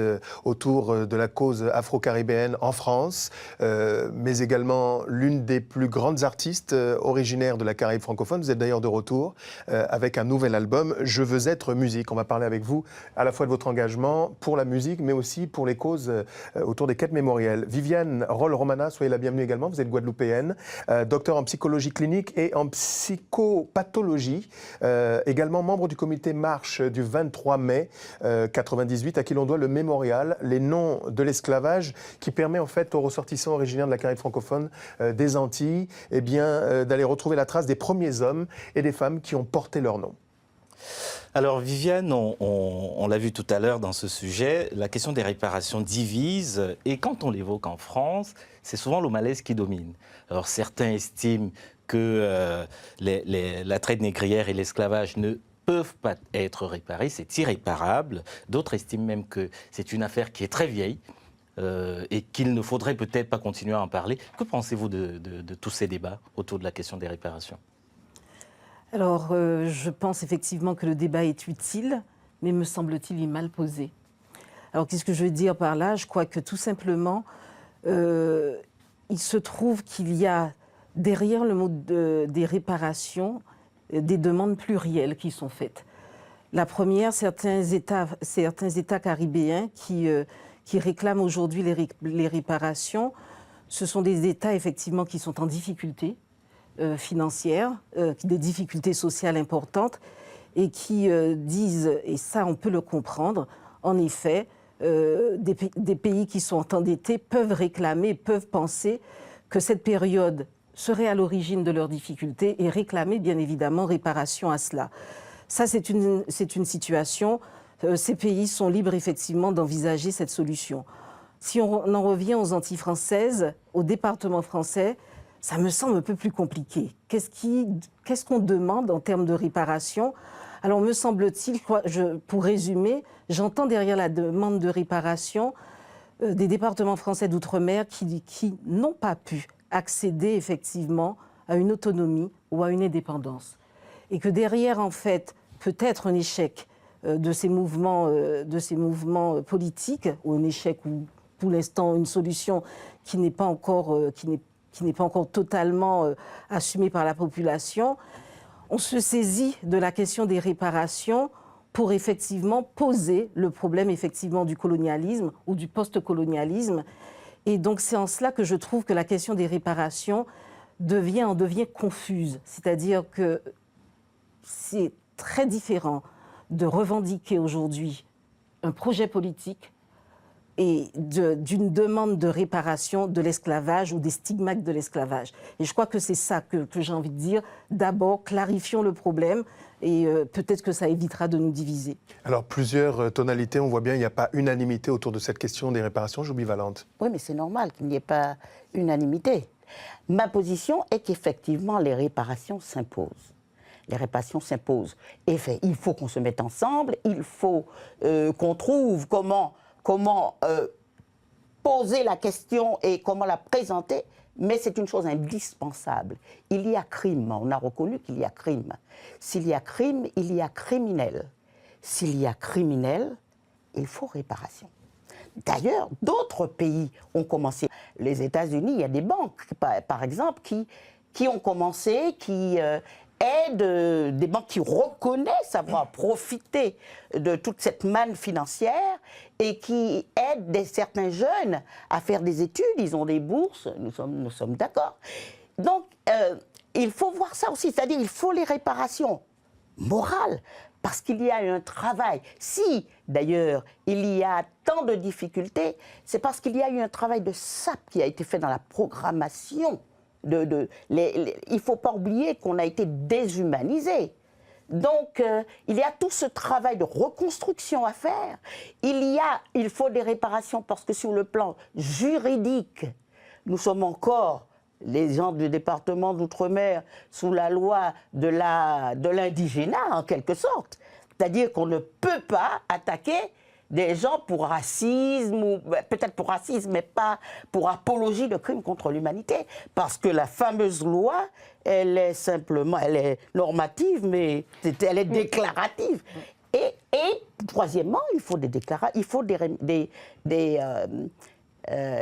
autour de la cause afro-caribéenne en France, mais également l'une des plus grandes artistes originaires de la Caraïbe francophone. Vous êtes d'ailleurs de retour avec un nouvel album, Je veux être musique. On va parler avec vous à la fois de votre engagement pour la musique, mais aussi pour les causes autour des quêtes mémorielles. Viviane Roll-Romana, soyez la bienvenue également. Vous êtes guadeloupéenne, docteur en psychologie clinique et en psychopathologie, également membre du comité Marche du 23 mai 98, à qui l'on doit le mémorial Les noms de l'esclavage, qui permet en fait aux ressortissants originaires de la Caraïbe francophone des Antilles d'aller retrouver la trace des premiers hommes et des femmes qui ont porté leur nom. Alors Viviane, on l'a vu tout à l'heure dans ce sujet, la question des réparations divise, et quand on l'évoque en France, c'est souvent le malaise qui domine. Alors certains estiment que la traite négrière et l'esclavage ne peuvent pas être réparés, c'est irréparable. D'autres estiment même que c'est une affaire qui est très vieille et qu'il ne faudrait peut-être pas continuer à en parler. Que pensez-vous de tous ces débats autour de la question des réparations ? Alors, je pense effectivement que le débat est utile, mais me semble-t-il, il est mal posé. Alors, qu'est-ce que je veux dire par là ? Je crois que tout simplement, il se trouve qu'il y a derrière le mot des réparations des demandes plurielles qui sont faites. La première, certains États caribéens qui réclament aujourd'hui les réparations, ce sont des États effectivement qui sont en difficulté financières, des difficultés sociales importantes, et qui disent, et ça on peut le comprendre, en effet, des pays qui sont endettés peuvent réclamer, peuvent penser que cette période serait à l'origine de leurs difficultés et réclamer bien évidemment réparation à cela. Ça c'est une situation, ces pays sont libres effectivement d'envisager cette solution. Si on en revient aux Antilles françaises, au département français, ça me semble un peu plus compliqué. Qu'est-ce qu'on demande en termes de réparation ? Alors, me semble-t-il, pour résumer, j'entends derrière la demande de réparation des départements français d'outre-mer qui n'ont pas pu accéder effectivement à une autonomie ou à une indépendance. Et que derrière, en fait, peut-être un échec de ces mouvements politiques, ou un échec ou, pour l'instant, une solution qui n'est pas encore totalement assumée par la population, on se saisit de la question des réparations pour effectivement poser le problème effectivement du colonialisme ou du post-colonialisme. Et donc c'est en cela que je trouve que la question des réparations devient confuse. C'est-à-dire que c'est très différent de revendiquer aujourd'hui un projet politique et d'une demande de réparation de l'esclavage ou des stigmates de l'esclavage. Et je crois que c'est ça que j'ai envie de dire. D'abord, clarifions le problème et peut-être que ça évitera de nous diviser. Alors, plusieurs tonalités, on voit bien, il n'y a pas unanimité autour de cette question des réparations. Joby Valente. Oui, mais c'est normal qu'il n'y ait pas unanimité. Ma position est qu'effectivement, les réparations s'imposent. Les réparations s'imposent. Et il faut qu'on se mette ensemble, il faut qu'on trouve comment poser la question et comment la présenter, mais c'est une chose indispensable. Il y a crime, on a reconnu qu'il y a crime. S'il y a crime, il y a criminel. S'il y a criminel, il faut réparation. D'ailleurs, d'autres pays ont commencé. Les États-Unis, il y a des banques, par exemple, qui ont commencé, qui aident, des banques qui reconnaissent avoir profité de toute cette manne financière et qui aident certains jeunes à faire des études. Ils ont des bourses, nous sommes d'accord. Donc, il faut voir ça aussi, c'est-à-dire il faut les réparations morales. Parce qu'il y a un travail. Si, d'ailleurs, il y a tant de difficultés, c'est parce qu'il y a eu un travail de sape qui a été fait dans la programmation. Il ne faut pas oublier qu'on a été déshumanisé. Donc, il y a tout ce travail de reconstruction à faire. Il faut des réparations parce que sur le plan juridique, nous sommes encore... les gens du département d'Outre-mer sous la loi de l'indigénat, en quelque sorte. C'est-à-dire qu'on ne peut pas attaquer des gens pour racisme, ou peut-être pour racisme, mais pas pour apologie de crimes contre l'humanité. Parce que la fameuse loi, elle est normative, mais elle est déclarative. Et troisièmement, il faut des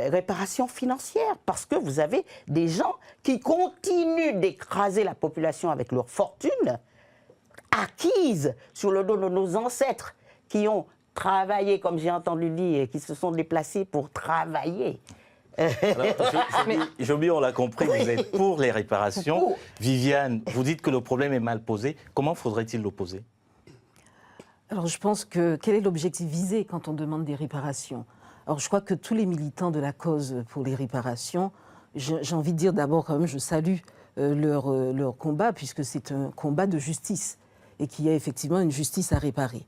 réparations financières, parce que vous avez des gens qui continuent d'écraser la population avec leur fortune acquise sur le dos de nos ancêtres qui ont travaillé, comme j'ai entendu dire, qui se sont déplacés pour travailler. Joby, on l'a compris, vous êtes pour les réparations. Viviane, vous dites que le problème est mal posé. Comment faudrait-il le poser? Alors je pense que quel est l'objectif visé quand on demande des réparations? Alors je crois que tous les militants de la cause pour les réparations, j'ai envie de dire d'abord quand même je salue leur combat, puisque c'est un combat de justice et qu'il y a effectivement une justice à réparer.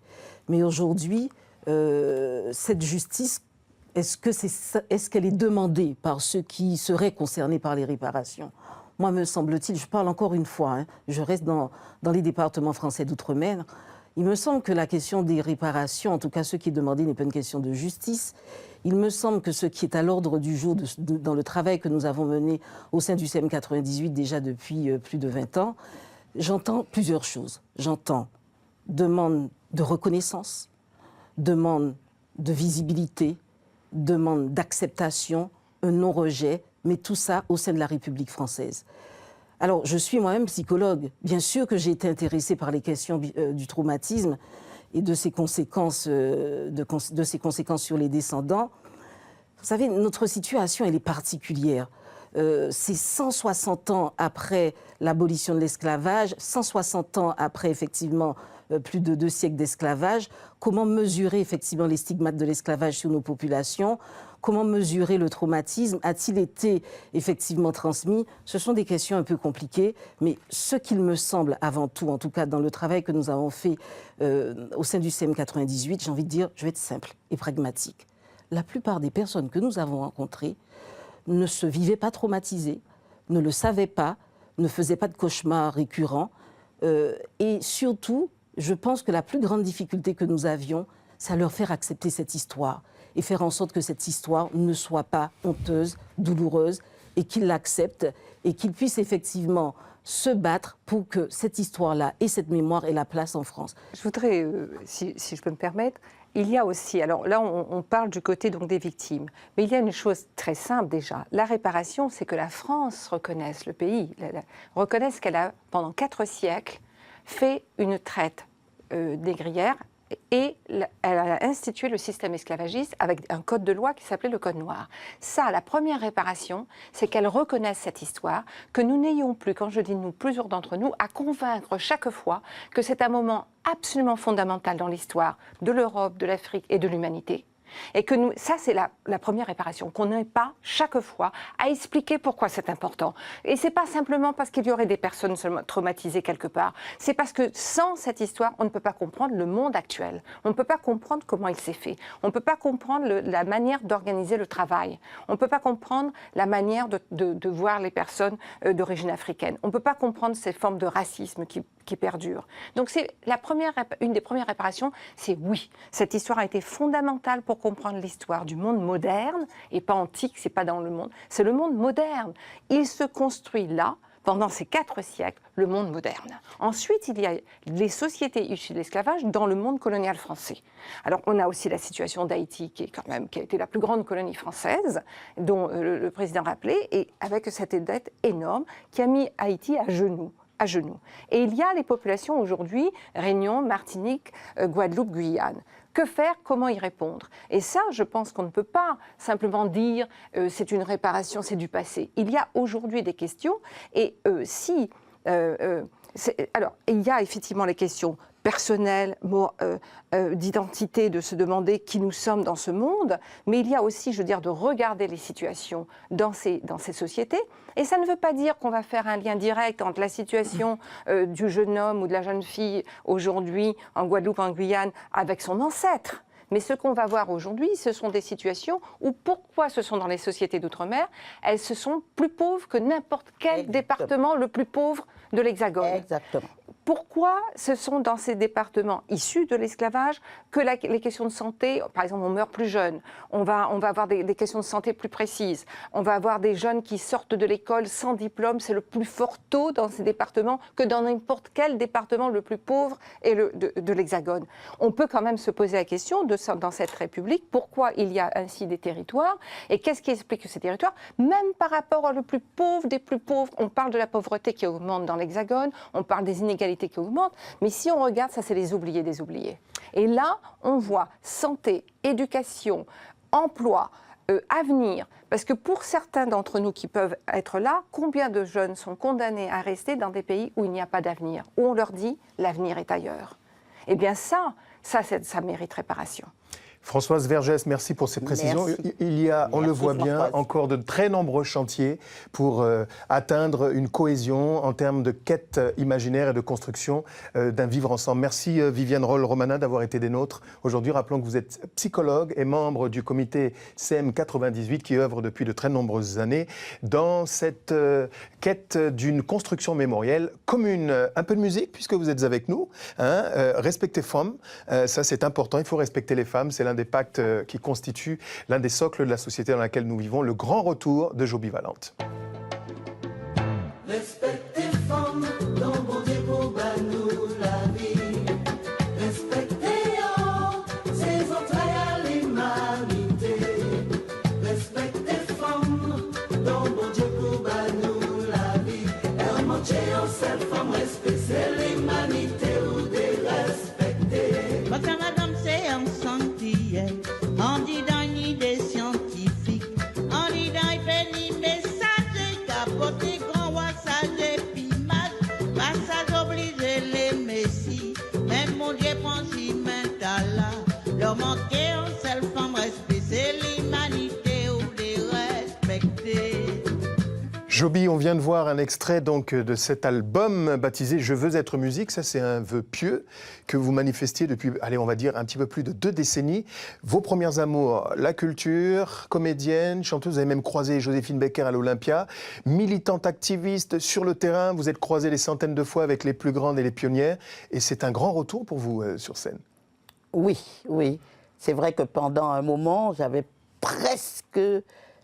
Mais aujourd'hui, cette justice, est-ce qu'elle est demandée par ceux qui seraient concernés par les réparations? Moi, me semble-t-il, je parle encore une fois, je reste dans les départements français d'outre-mer, il me semble que la question des réparations, en tout cas ce qui est demandé, n'est pas une question de justice. Il me semble que ce qui est à l'ordre du jour dans le travail que nous avons mené au sein du CM 98 déjà depuis plus de 20 ans, j'entends plusieurs choses. J'entends demande de reconnaissance, demande de visibilité, demande d'acceptation, un non-rejet, mais tout ça au sein de la République française. Alors, je suis moi-même psychologue. Bien sûr que j'ai été intéressée par les questions du traumatisme et de ses conséquences, de ses conséquences sur les descendants. Vous savez, notre situation, elle est particulière. C'est 160 ans après l'abolition de l'esclavage, 160 ans après, effectivement, plus de 2 siècles d'esclavage. Comment mesurer, effectivement, les stigmates de l'esclavage sur nos populations? Comment mesurer le traumatisme? A-t-il été effectivement transmis? Ce sont des questions un peu compliquées, mais ce qu'il me semble avant tout, en tout cas dans le travail que nous avons fait au sein du CM 98, j'ai envie de dire, je vais être simple et pragmatique. La plupart des personnes que nous avons rencontrées ne se vivaient pas traumatisées, ne le savaient pas, ne faisaient pas de cauchemars récurrents. Et surtout, je pense que la plus grande difficulté que nous avions, c'est à leur faire accepter cette histoire et faire en sorte que cette histoire ne soit pas honteuse, douloureuse, et qu'ils l'acceptent et qu'ils puissent effectivement se battre pour que cette histoire-là et cette mémoire aient la place en France. Je voudrais, si je peux me permettre, il y a aussi, alors là on parle du côté donc des victimes, mais il y a une chose très simple déjà. La réparation, c'est que la France reconnaisse, le pays, reconnaisse qu'elle a pendant 4 siècles fait une traite négrière et elle a institué le système esclavagiste avec un code de loi qui s'appelait le Code noir. Ça, la première réparation, c'est qu'elle reconnaisse cette histoire, que nous n'ayons plus, quand je dis nous, plusieurs d'entre nous, à convaincre chaque fois que c'est un moment absolument fondamental dans l'histoire de l'Europe, de l'Afrique et de l'humanité, Et que nous, ça, c'est la première réparation, qu'on n'ait pas, chaque fois, à expliquer pourquoi c'est important. Et c'est pas simplement parce qu'il y aurait des personnes traumatisées quelque part, c'est parce que sans cette histoire, on ne peut pas comprendre le monde actuel. On ne peut pas comprendre comment il s'est fait. On ne peut pas comprendre la manière d'organiser le travail. On ne peut pas comprendre la manière de voir les personnes d'origine africaine. On ne peut pas comprendre ces formes de racisme qui perdurent. Donc c'est une des premières réparations, c'est oui, cette histoire a été fondamentale pour comprendre l'histoire du monde moderne, et pas antique, c'est pas dans le monde, c'est le monde moderne. Il se construit là, pendant ces 4 siècles, le monde moderne. Ensuite, il y a les sociétés issues de l'esclavage dans le monde colonial français. Alors, on a aussi la situation d'Haïti, qui a été la plus grande colonie française, dont le président rappelait, et avec cette dette énorme qui a mis Haïti à genoux. Et il y a les populations aujourd'hui, Réunion, Martinique, Guadeloupe, Guyane. Que faire? Comment y répondre? Et ça, je pense qu'on ne peut pas simplement dire c'est une réparation, c'est du passé. Il y a aujourd'hui des questions, et alors, il y a effectivement les questions personnelles, d'identité, de se demander qui nous sommes dans ce monde, mais il y a aussi, je veux dire, de regarder les situations dans ces sociétés. Et ça ne veut pas dire qu'on va faire un lien direct entre la situation du jeune homme ou de la jeune fille aujourd'hui en Guadeloupe, en Guyane, avec son ancêtre. Mais ce qu'on va voir aujourd'hui, ce sont des situations où, pourquoi ce sont dans les sociétés d'outre-mer, elles se sont plus pauvres que n'importe quel département le plus pauvre de l'Hexagone. Exactement. Pourquoi ce sont dans ces départements issus de l'esclavage que les questions de santé, par exemple, on meurt plus jeune, on va avoir des questions de santé plus précises, on va avoir des jeunes qui sortent de l'école sans diplôme, c'est le plus fort taux dans ces départements que dans n'importe quel département le plus pauvre de l'Hexagone. On peut quand même se poser la question, dans cette République, pourquoi il y a ainsi des territoires, et qu'est-ce qui explique ces territoires, même par rapport au plus pauvre des plus pauvres. On parle de la pauvreté qui augmente dans l'Hexagone, on parle des inégalités qui augmentent, mais si on regarde, ça c'est les oubliés des oubliés. Et là, on voit santé, éducation, emploi, avenir, parce que pour certains d'entre nous qui peuvent être là, combien de jeunes sont condamnés à rester dans des pays où il n'y a pas d'avenir, où on leur dit l'avenir est ailleurs? Eh bien ça mérite réparation. Françoise Vergès, merci pour ces précisions. Merci. Il y a, on le voit bien, Françoise. encore de très nombreux chantiers pour atteindre une cohésion en termes de quête imaginaire et de construction d'un vivre ensemble. Merci Viviane Roll-Romana d'avoir été des nôtres. Aujourd'hui, rappelons que vous êtes psychologue et membre du comité CM 98 qui œuvre depuis de très nombreuses années dans cette quête d'une construction mémorielle commune. Un peu de musique puisque vous êtes avec nous. Respectez femmes, ça c'est important, il faut respecter les femmes. C'est l'un des pactes qui constitue l'un des socles de la société dans laquelle nous vivons, le grand retour de Joby Valente. Respectez les femmes, dans bon Dieu pour nous la vie. Respectez-en, ces entrailles à l'humanité. Respectez les femmes, dans bon Dieu pour nous la vie. Elle manche en cette femme, respectez l'humanité ou de respecter. Madame, c'est un sentier, on dit dans une idée scientifique, on dit dans une pénis message, capoté grand wassage, pimage, passage obligé les messies, même mon Dieu prend si mental, leur manquer en seule femme, respecter l'humanité ou les respecter. Joby, on vient de voir un extrait donc de cet album baptisé « Je veux être musique ». Ça, c'est un vœu pieux que vous manifestiez depuis, allez, on va dire, un petit peu plus de 2 décennies. Vos premiers amours, la culture, comédienne, chanteuse, vous avez même croisé Joséphine Baker à l'Olympia. Militante activiste sur le terrain, vous êtes croisée des centaines de fois avec les plus grandes et les pionnières. Et c'est un grand retour pour vous sur scène. Oui, oui. C'est vrai que pendant un moment, j'avais presque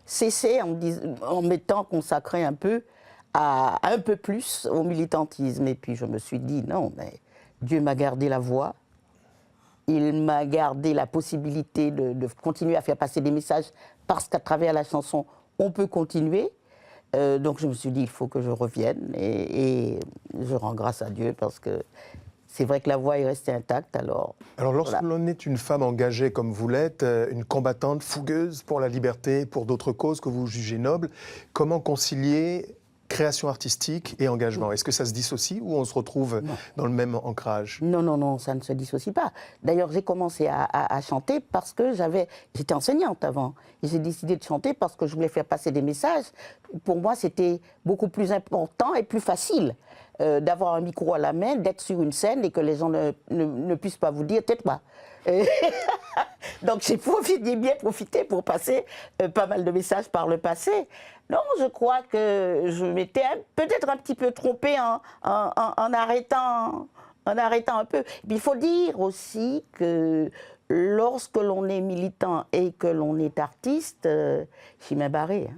cessé en m'étant consacré un peu plus au militantisme. Et puis je me suis dit, non, mais Dieu m'a gardé la voix, il m'a gardé la possibilité de continuer à faire passer des messages, parce qu'à travers la chanson, on peut continuer. Donc je me suis dit, il faut que je revienne, et je rends grâce à Dieu, parce que c'est vrai que la voix est restée intacte. Alors lorsque l'on est une femme engagée comme vous l'êtes, une combattante fougueuse pour la liberté, pour d'autres causes que vous jugez nobles, comment concilier création artistique et engagement. Est-ce que ça se dissocie ou on se retrouve dans le même ancrage? Non, non, non, ça ne se dissocie pas. D'ailleurs, j'ai commencé à chanter parce que j'étais enseignante avant. Et j'ai décidé de chanter parce que je voulais faire passer des messages. Pour moi, c'était beaucoup plus important et plus facile d'avoir un micro à la main, d'être sur une scène et que les gens ne puissent pas vous dire « tais-toi ». Donc j'ai bien profité pour passer pas mal de messages par le passé. Non, je crois que je m'étais peut-être un petit peu trompée en arrêtant un peu. Il faut dire aussi que lorsque l'on est militant et que l'on est artiste, je suis bien barrée.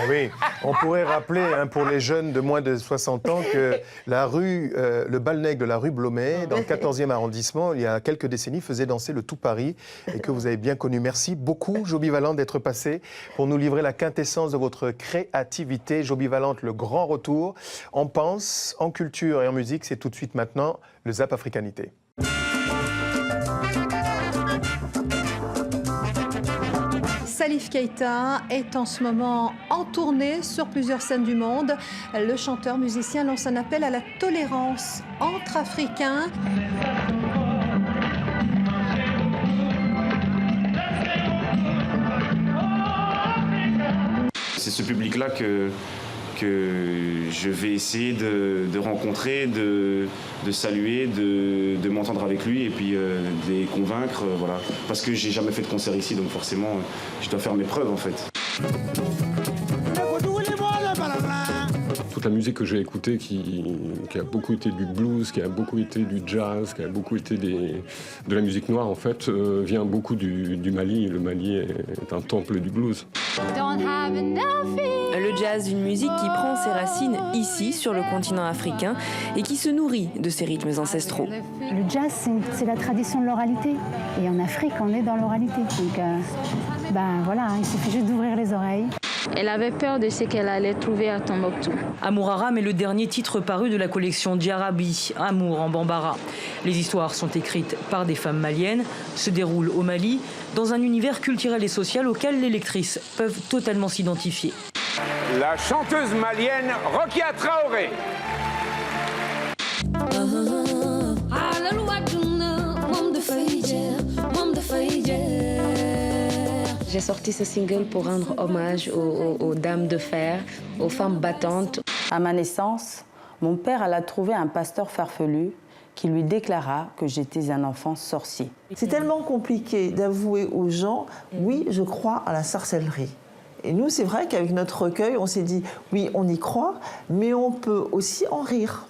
Oui, on pourrait rappeler pour les jeunes de moins de 60 ans que la rue, le Bal-Nègre de la rue Blomet, dans le 14e arrondissement, il y a quelques décennies, faisait danser le tout Paris et que vous avez bien connu. Merci beaucoup, Joby Valente, d'être passé pour nous livrer la quintessence de votre créativité. Joby Valente, le grand retour. On pense en culture et en musique, c'est tout de suite maintenant le Zap Africanité. Salif Keïta est en ce moment en tournée sur plusieurs scènes du monde. Le chanteur-musicien lance un appel à la tolérance entre Africains. C'est ce public-là que je vais essayer de rencontrer, de saluer, de m'entendre avec lui et puis de les convaincre, voilà. Parce que j'ai jamais fait de concert ici, donc forcément, je dois faire mes preuves en fait. Toute la musique que j'ai écoutée, qui a beaucoup été du blues, qui a beaucoup été du jazz, qui a beaucoup été de la musique noire, en fait, vient beaucoup du Mali. Le Mali est un temple du blues. Le jazz, une musique qui prend ses racines ici, sur le continent africain, et qui se nourrit de ses rythmes ancestraux. Le jazz, c'est la tradition de l'oralité. Et en Afrique, on est dans l'oralité. Donc, voilà, il suffit juste d'ouvrir les oreilles. Elle avait peur de ce qu'elle allait trouver à Tombouctou. Amour Aram est le dernier titre paru de la collection Diarabi, Amour en Bambara. Les histoires sont écrites par des femmes maliennes, se déroulent au Mali, dans un univers culturel et social auquel les lectrices peuvent totalement s'identifier. La chanteuse malienne Rokia Traoré. J'ai sorti ce single pour rendre hommage aux dames de fer, aux femmes battantes. À ma naissance, mon père alla trouver un pasteur farfelu qui lui déclara que j'étais un enfant sorcier. C'est tellement compliqué d'avouer aux gens, oui, je crois à la sorcellerie. Et nous, c'est vrai qu'avec notre recueil, on s'est dit, oui, on y croit, mais on peut aussi en rire.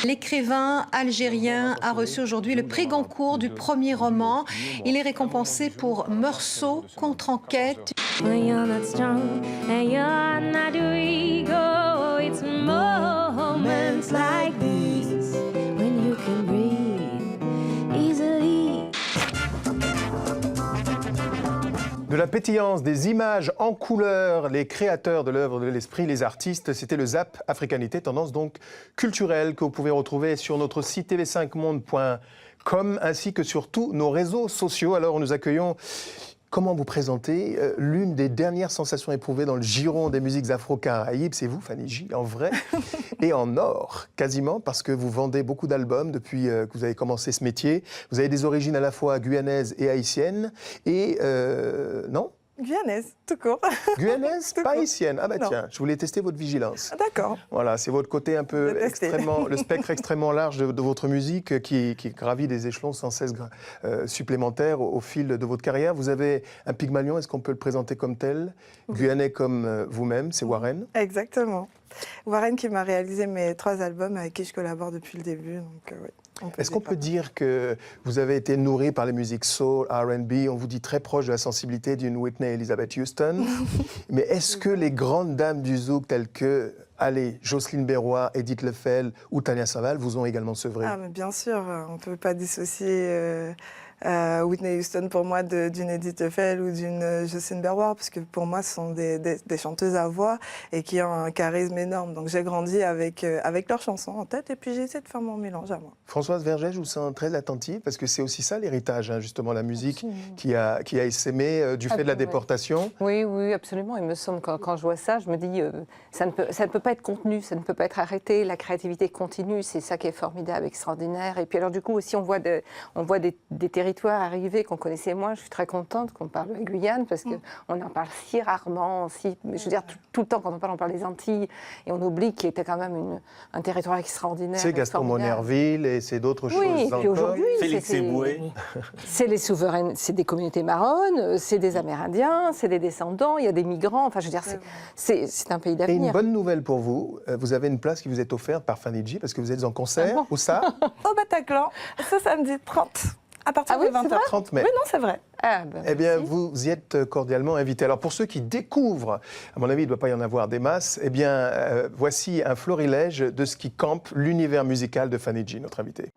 L'écrivain algérien a reçu aujourd'hui le prix Goncourt du premier roman. Il est récompensé pour Meursault contre enquête. De la pétillance, des images en couleur, les créateurs de l'œuvre de l'esprit, les artistes, c'était le Zap Africanité, tendance donc culturelle que vous pouvez retrouver sur notre site tv5monde.com ainsi que sur tous nos réseaux sociaux. Alors nous accueillons, comment vous présenter l'une des dernières sensations éprouvées dans le giron des musiques afro-caraïbes, c'est vous, Fanny J, en vrai et en or, quasiment, parce que vous vendez beaucoup d'albums depuis que vous avez commencé ce métier. Vous avez des origines à la fois guyanaises et haïtiennes, et non ? Guyanaise, tout court. Guyanaise, pas haïtienne. Ah bah tiens, je voulais tester votre vigilance. D'accord. Voilà, c'est votre côté un peu extrêmement, le spectre extrêmement large de votre musique qui gravit des échelons sans cesse supplémentaires au fil de votre carrière. Vous avez un Pygmalion, est-ce qu'on peut le présenter comme tel? Guyanais comme vous-même, c'est Warren? Exactement. Warren qui m'a réalisé mes 3 albums avec qui je collabore depuis le début. Donc, oui. Est-ce qu'on peut dire que vous avez été nourri par les musiques soul, R&B, on vous dit très proche de la sensibilité d'une Whitney Elizabeth Houston, mais est-ce que les grandes dames du zouk telles que, allez, Jocelyne Berroy, Edith Lefel ou Tania Saval vous ont également sevré? Ah, mais bien sûr, on ne peut pas dissocier Whitney Houston pour moi d'une Edith Eiffel ou d'une Jocelyn Berroir, parce que pour moi ce sont des chanteuses à voix et qui ont un charisme énorme. Donc j'ai grandi avec leurs chansons en tête et puis j'ai essayé de faire mon mélange à moi. Françoise Vergès, je vous sens très attentive parce que c'est aussi ça l'héritage, hein, justement, la musique qui a essaimé du fait de la déportation. Oui, oui, absolument. Il me semble quand je vois ça, je me dis ça ne peut pas être contenu, ça ne peut pas être arrêté. La créativité continue, c'est ça qui est formidable, extraordinaire. Et puis alors du coup aussi on voit des territoires arrivés qu'on connaissait moins. Je suis très contente qu'on parle de la Guyane parce qu'on en parle si rarement, je veux dire tout le temps quand on parle des Antilles et on oublie qu'il était quand même un territoire extraordinaire. C'est Gaston Monerville et c'est d'autres choses et puis aujourd'hui, Félix Eboué. C'est les souveraines, c'est des communautés marronnes, c'est des Amérindiens, c'est des descendants, il y a des migrants. Enfin, je veux dire, c'est un pays Et d'avenir. une bonne nouvelle pour vous, vous avez une place qui vous est offerte par Fanny G parce que vous êtes en concert. Où ça? Au Bataclan, ce samedi 30. À partir de 20h. 30 mai. Oui, non, c'est vrai. Eh bien, vous y êtes cordialement invités. Alors, pour ceux qui découvrent, à mon avis, il ne doit pas y en avoir des masses, eh bien, voici un florilège de ce qui campe l'univers musical de Fanny G, notre invitée.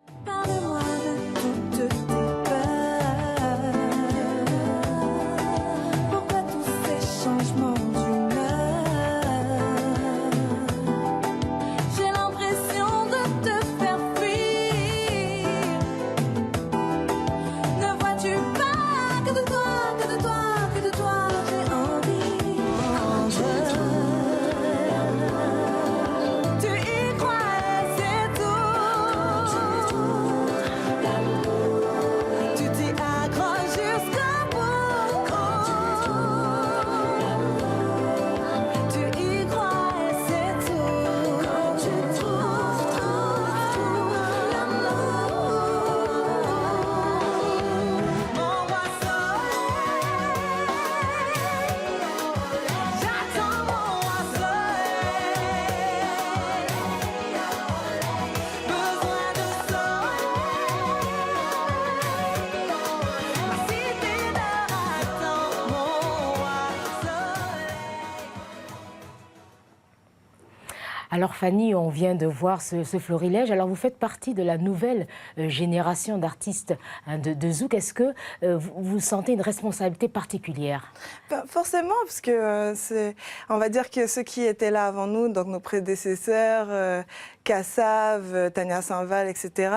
Alors Fanny, on vient de voir ce florilège. Alors vous faites partie de la nouvelle génération d'artistes de Zouk. Est-ce que vous sentez une responsabilité particulière? Forcément, parce que on va dire que ceux qui étaient là avant nous, donc nos prédécesseurs, Kassav, Tania Saint-Val, etc.,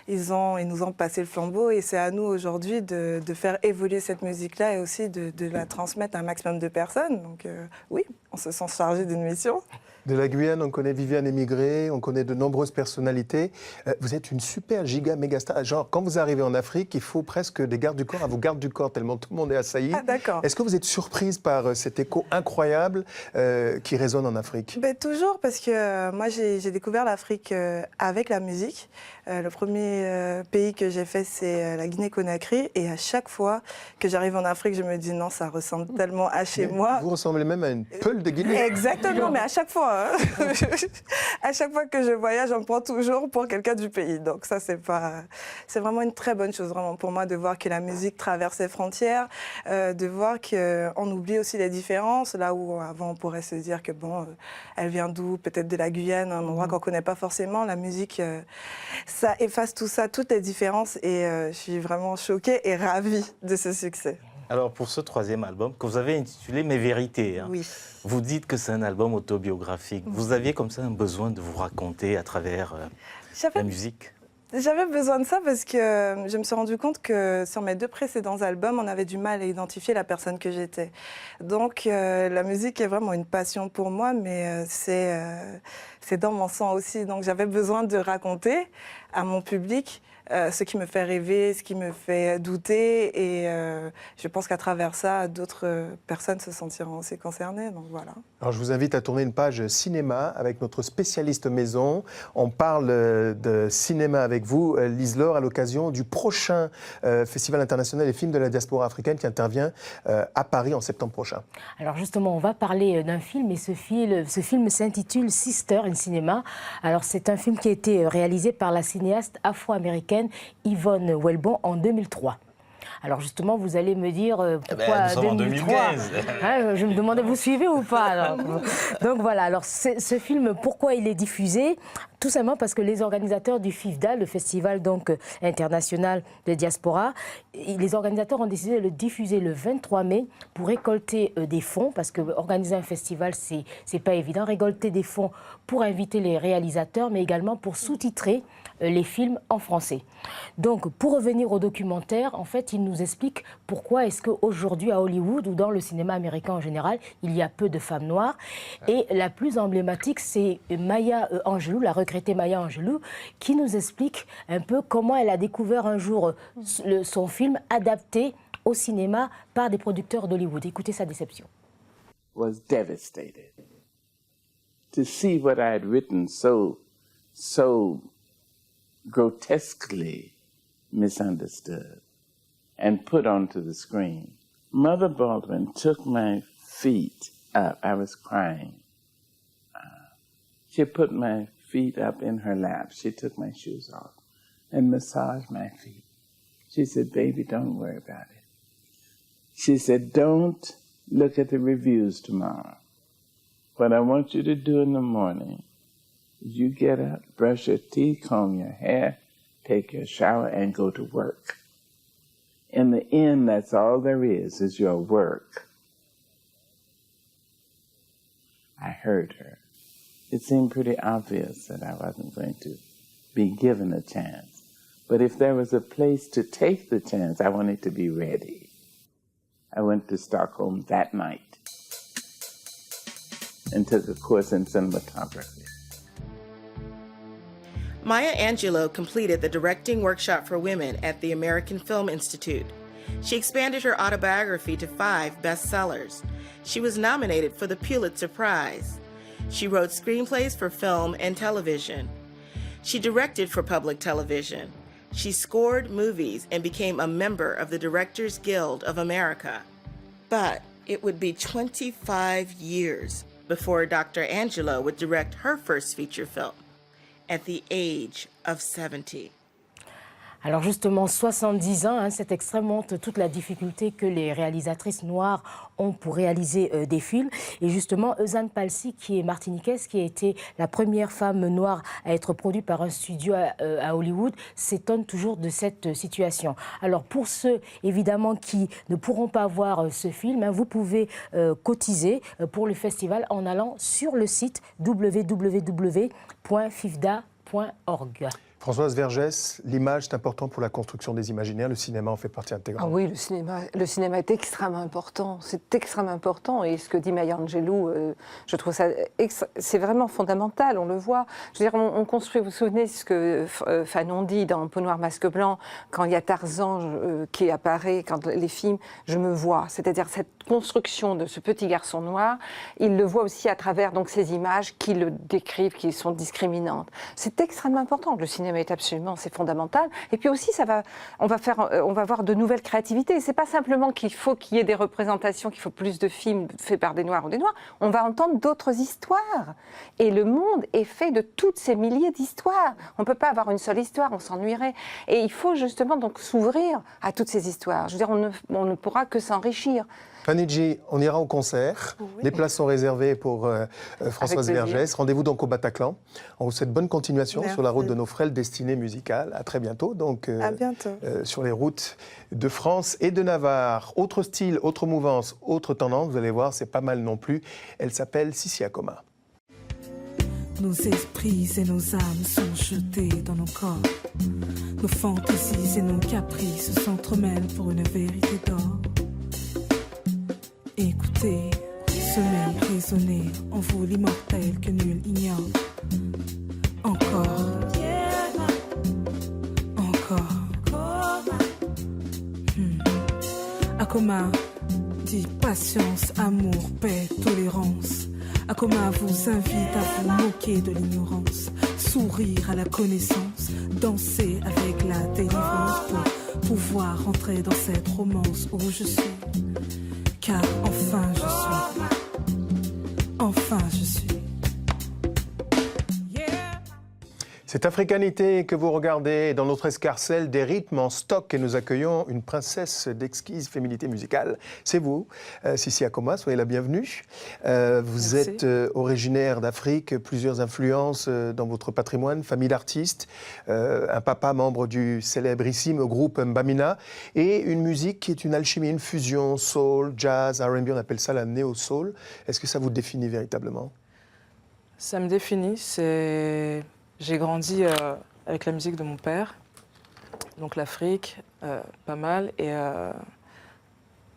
ils nous ont passé le flambeau et c'est à nous aujourd'hui de faire évoluer cette musique-là et aussi de la transmettre à un maximum de personnes. Donc oui, on se sent chargé d'une mission. De la Guyane, on connaît Viviane Émigré, on connaît de nombreuses personnalités. Vous êtes une super giga méga star. Genre, quand vous arrivez en Afrique, il faut presque des gardes du corps à vos gardes du corps, tellement tout le monde est assailli. Ah, d'accord. Est-ce que vous êtes surprise par cet écho incroyable qui résonne en Afrique? Toujours, parce que moi, j'ai découvert l'Afrique avec la musique. Le premier pays que j'ai fait, c'est la Guinée-Conakry. Et à chaque fois que j'arrive en Afrique, je me dis non, ça ressemble tellement à chez moi. Vous ressemblez même à une peule de Guinée. Exactement, mais à chaque fois. À chaque fois que je voyage, j'en prends toujours pour quelqu'un du pays. Donc ça, c'est vraiment une très bonne chose vraiment pour moi de voir que la musique traverse les frontières, de voir qu'on oublie aussi les différences. Là où avant on pourrait se dire que bon, elle vient d'où, peut-être de la Guyane, un endroit qu'on connaît pas forcément. La musique, ça efface tout ça, toutes les différences. Et je suis vraiment choquée et ravie de ce succès. Alors, pour ce troisième album, que vous avez intitulé Mes vérités, hein, oui. Vous dites que c'est un album autobiographique. Vous aviez comme ça un besoin de vous raconter à travers la musique? J'avais besoin de ça parce que je me suis rendu compte que sur mes deux précédents albums, on avait du mal à identifier la personne que j'étais. Donc la musique est vraiment une passion pour moi, mais c'est dans mon sang aussi. Donc j'avais besoin de raconter à mon public ce qui me fait rêver, ce qui me fait douter. Et je pense qu'à travers ça, d'autres personnes se sentiront aussi concernées. Donc voilà. Alors je vous invite à tourner une page cinéma avec notre spécialiste maison. On parle de cinéma avec vous, Lise Laure, à l'occasion du prochain Festival international des films de la diaspora africaine qui intervient à Paris en septembre prochain. Alors justement, on va parler d'un film et ce film s'intitule Sister in Cinema. Alors c'est un film qui a été réalisé par la cinéaste afro-américaine Yvonne Welbon en 2003. Alors justement, vous allez me dire pourquoi nous sommes en 2003 hein, je me demandais, vous suivez ou pas alors. Donc voilà, alors ce film, pourquoi il est diffusé? Tout simplement parce que les organisateurs du FIFDA, le Festival donc, international de diaspora, les organisateurs ont décidé de le diffuser le 23 mai pour récolter des fonds, parce que organiser un festival, c'est pas évident, récolter des fonds pour inviter les réalisateurs, mais également pour sous-titrer les films en français. Donc, pour revenir au documentaire, en fait, il nous explique pourquoi est-ce qu'aujourd'hui, à Hollywood ou dans le cinéma américain en général, il y a peu de femmes noires. Et la plus emblématique, c'est Maya Angelou, la regrettée Maya Angelou, qui nous explique un peu comment elle a découvert un jour son film adapté au cinéma par des producteurs d'Hollywood. Écoutez sa déception. Was devastated to see what I had written so grotesquely misunderstood and put onto the screen. Mother Baldwin took my feet up. I was crying. She put my feet up in her lap. She took my shoes off and massaged my feet. She said, "Baby, don't worry about it." She said, "Don't look at the reviews tomorrow. What I want you to do in the morning is you get up, brush your teeth, comb your hair, take your shower, and go to work. In the end, that's all there is your work." I heard her. It seemed pretty obvious that I wasn't going to be given a chance. But if there was a place to take the chance, I wanted to be ready. I went to Stockholm that night and took a course in cinematography. Maya Angelou completed the directing workshop for women at the American Film Institute. She expanded her autobiography to 5 bestsellers. She was nominated for the Pulitzer Prize. She wrote screenplays for film and television. She directed for public television. She scored movies and became a member of the Directors Guild of America. But it would be 25 years before Dr. Angelou would direct her first feature film at the age of 70. Alors justement, 70 ans, cet extrait montre toute la difficulté que les réalisatrices noires ont pour réaliser des films. Et justement, Eusanne Palsy, qui est martiniquaise, qui a été la première femme noire à être produite par un studio à Hollywood, s'étonne toujours de cette situation. Alors pour ceux, évidemment, qui ne pourront pas voir ce film, vous pouvez cotiser pour le festival en allant sur le site www.fifda.org. Françoise Vergès, l'image est importante pour la construction des imaginaires. Le cinéma en fait partie intégrante. Ah oui, le cinéma est extrêmement important. C'est extrêmement important. Et ce que dit Maya Angelou, je trouve ça... C'est vraiment fondamental, on le voit. Je veux dire, on construit, vous vous souvenez ce que Fanon dit dans Peau noire, masque blanc, quand il y a Tarzan qui apparaît, quand les films, je me vois. C'est-à-dire cette construction de ce petit garçon noir, il le voit aussi à travers donc, ces images qui le décrivent, qui sont discriminantes. C'est extrêmement important. Le cinéma est absolument, c'est fondamental. Et puis aussi, on va voir de nouvelles créativités. C'est pas simplement qu'il faut qu'il y ait des représentations, qu'il faut plus de films faits par des Noirs ou des Noirs. On va entendre d'autres histoires. Et le monde est fait de toutes ces milliers d'histoires. On peut pas avoir une seule histoire, on s'ennuierait. Et il faut justement donc s'ouvrir à toutes ces histoires. Je veux dire, on ne pourra que s'enrichir. Fanny, on ira au concert. Oui. Les places sont réservées pour Françoise Vergès. Rendez-vous donc au Bataclan. On vous souhaite bonne continuation sur la route de nos frêles destinées musicales. À très bientôt. Donc, à bientôt. Sur les routes de France et de Navarre. Autre style, autre mouvance, autre tendance. Vous allez voir, c'est pas mal non plus. Elle s'appelle Sissi Akoma. Nos esprits et nos âmes sont jetés dans nos corps. Nos fantaisies et nos caprices s'entremêlent pour une vérité d'or. Écoutez, sommeil résonner en vous l'immortel que nul ignore. Encore, encore. Akoma dit patience, amour, paix, tolérance. Akoma vous invite à vous moquer de l'ignorance, sourire à la connaissance, danser avec la délivrance pour pouvoir entrer dans cette romance où je suis. Car enfin je suis, enfin je suis. Cette africanité que vous regardez dans notre escarcelle des rythmes en stock et nous accueillons une princesse d'exquise féminité musicale. C'est vous, Sissi Akoma, soyez la bienvenue. Vous Merci. êtes originaire d'Afrique, plusieurs influences dans votre patrimoine, famille d'artistes, un papa membre du célébrissime groupe Mbamina et une musique qui est une alchimie, une fusion, soul, jazz, R&B, on appelle ça la néo-soul. Est-ce que ça vous définit véritablement ? Ça me définit, j'ai grandi avec la musique de mon père, donc l'Afrique, pas mal, et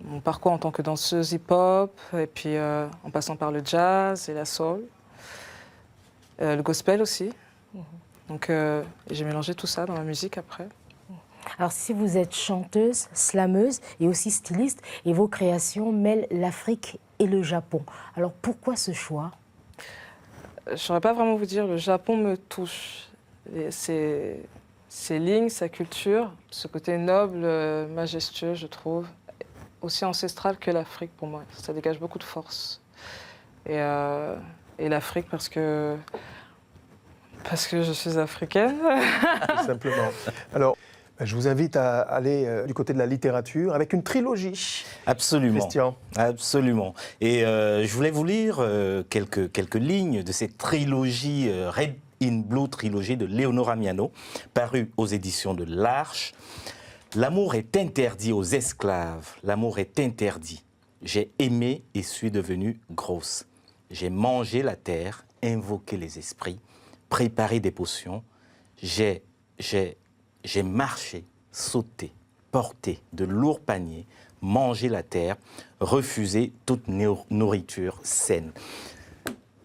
mon parcours en tant que danseuse hip-hop, et puis en passant par le jazz et la soul, le gospel aussi. Donc j'ai mélangé tout ça dans la musique après. Alors si vous êtes chanteuse, slameuse et aussi styliste, et vos créations mêlent l'Afrique et le Japon, alors pourquoi ce choix ? Je ne saurais pas vraiment vous dire, le Japon me touche. Ses lignes, sa culture, ce côté noble, majestueux, je trouve, aussi ancestral que l'Afrique pour moi. Ça dégage beaucoup de force. Et l'Afrique parce que je suis africaine. Tout simplement. Alors, je vous invite à aller du côté de la littérature avec une trilogie. Absolument. Christian. Absolument. Et je voulais vous lire quelques lignes de cette trilogie, Red in Blue trilogie de Leonora Miano, parue aux éditions de l'Arche. L'amour est interdit aux esclaves. L'amour est interdit. J'ai aimé et suis devenue grosse. J'ai mangé la terre, invoqué les esprits, préparé des potions. J'ai marché, sauté, porté de lourds paniers, mangé la terre, refusé toute nourriture saine.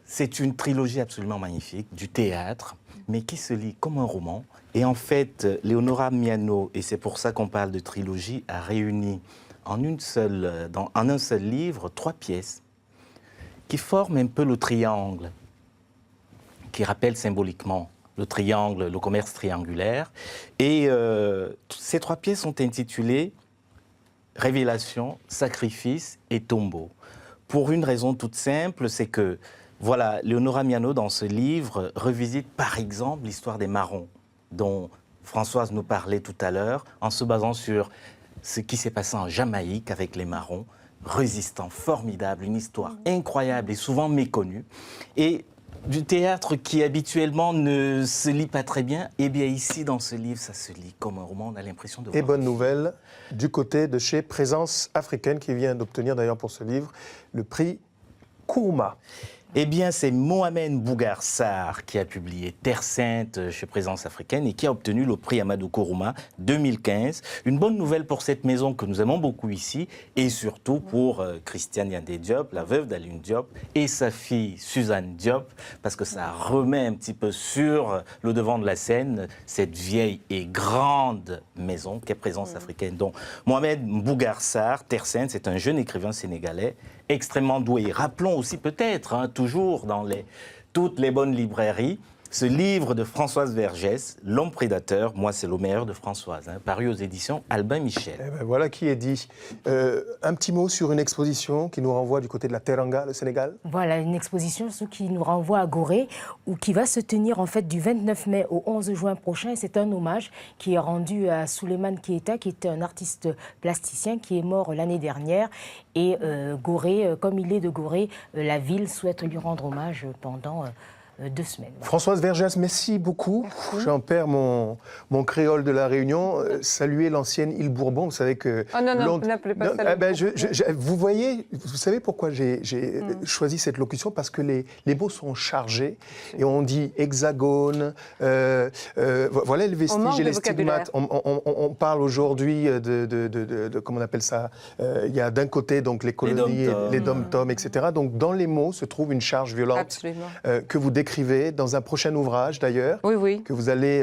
C'est une trilogie absolument magnifique, du théâtre, mais qui se lit comme un roman. Et en fait, Leonora Miano, et c'est pour ça qu'on parle de trilogie, a réuni en un seul livre 3 pièces qui forment un peu le triangle, qui rappelle symboliquement le triangle, le commerce triangulaire. Et ces 3 pièces sont intitulées Révélation, Sacrifice et Tombeau. Pour une raison toute simple, c'est que, voilà, Leonora Miano, dans ce livre, revisite par exemple l'histoire des marrons, dont Françoise nous parlait tout à l'heure, en se basant sur ce qui s'est passé en Jamaïque avec les marrons, résistants formidables, une histoire incroyable et souvent méconnue. Et du théâtre qui habituellement ne se lit pas très bien, eh bien ici dans ce livre, ça se lit comme un roman, on a l'impression de voir. Et bonne nouvelle, du côté de chez Présence Africaine, qui vient d'obtenir d'ailleurs pour ce livre le prix Kourouma. Eh bien, c'est Mohamed Bougar Sarr qui a publié Terre Sainte chez Présence Africaine et qui a obtenu le prix Amadou Kourouma 2015. Une bonne nouvelle pour cette maison que nous aimons beaucoup ici et surtout pour Christiane Yandé Diop, la veuve d'Alioune Diop, et sa fille Suzanne Diop, parce que ça remet un petit peu sur le devant de la scène cette vieille et grande maison qu'est Présence Africaine. Donc, Mohamed Bougar Sarr, Terre Sainte, c'est un jeune écrivain sénégalais extrêmement doué. Rappelons aussi peut-être, toujours dans toutes les bonnes librairies, ce livre de Françoise Vergès, L'homme prédateur, moi c'est le meilleur de Françoise, paru aux éditions Albin Michel. Eh ben, voilà qui est dit. Un petit mot sur une exposition qui nous renvoie du côté de la Teranga, le Sénégal. Voilà, une exposition qui nous renvoie à Gorée, ou qui va se tenir en fait du 29 mai au 11 juin prochain. Et c'est un hommage qui est rendu à Souleymane Keita, qui était un artiste plasticien qui est mort l'année dernière. Et Gorée, comme il est de Gorée, la ville souhaite lui rendre hommage pendant 2 semaines. Françoise Vergès, merci beaucoup. J'en perds mon créole de la Réunion. Saluer l'ancienne île Bourbon. Vous savez que... Oh non, n'appelez pas ça. Vous voyez, vous savez pourquoi j'ai choisi cette locution? Parce que les mots sont chargés et on dit hexagone, voilà les vestiges et les stigmates. On parle aujourd'hui de comment on appelle ça? Il y a d'un côté donc les colonies, les dom-toms, etc. Donc dans les mots se trouve une charge violente que vous décrivez dans un prochain ouvrage d'ailleurs, que vous allez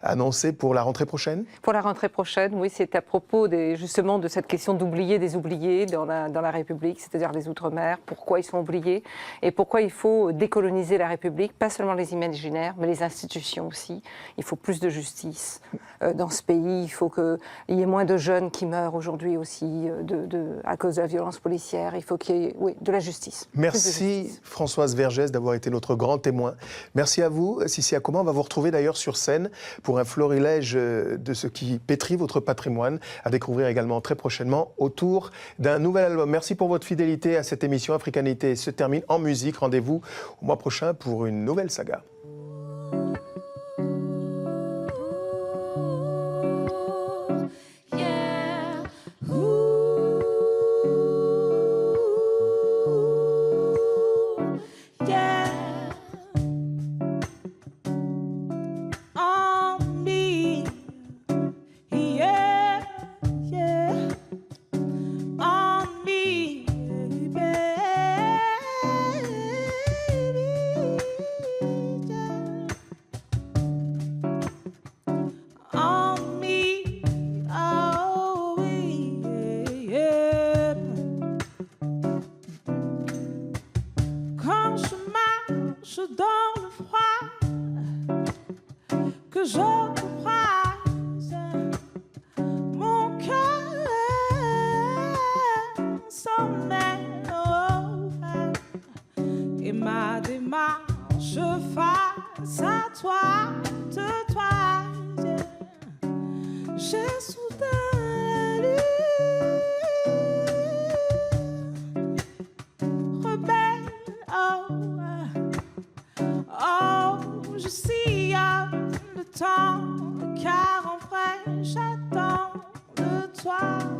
annoncer pour la rentrée prochaine. Pour la rentrée prochaine, oui, c'est à propos justement de cette question d'oublier des oubliés dans la République, c'est-à-dire les Outre-mer, pourquoi ils sont oubliés et pourquoi il faut décoloniser la République, pas seulement les imaginaires, mais les institutions aussi. Il faut plus de justice dans ce pays, il faut qu'il y ait moins de jeunes qui meurent aujourd'hui aussi à cause de la violence policière, il faut qu'il y ait de la justice. Merci Françoise Vergès d'avoir été notre grand témoin témoin. Merci à vous, Sissi Akoma. On va vous retrouver d'ailleurs sur scène pour un florilège de ce qui pétrit votre patrimoine, à découvrir également très prochainement autour d'un nouvel album. Merci pour votre fidélité à cette émission. Africanité se termine en musique. Rendez-vous au mois prochain pour une nouvelle saga. Car en vrai, j'attends de toi.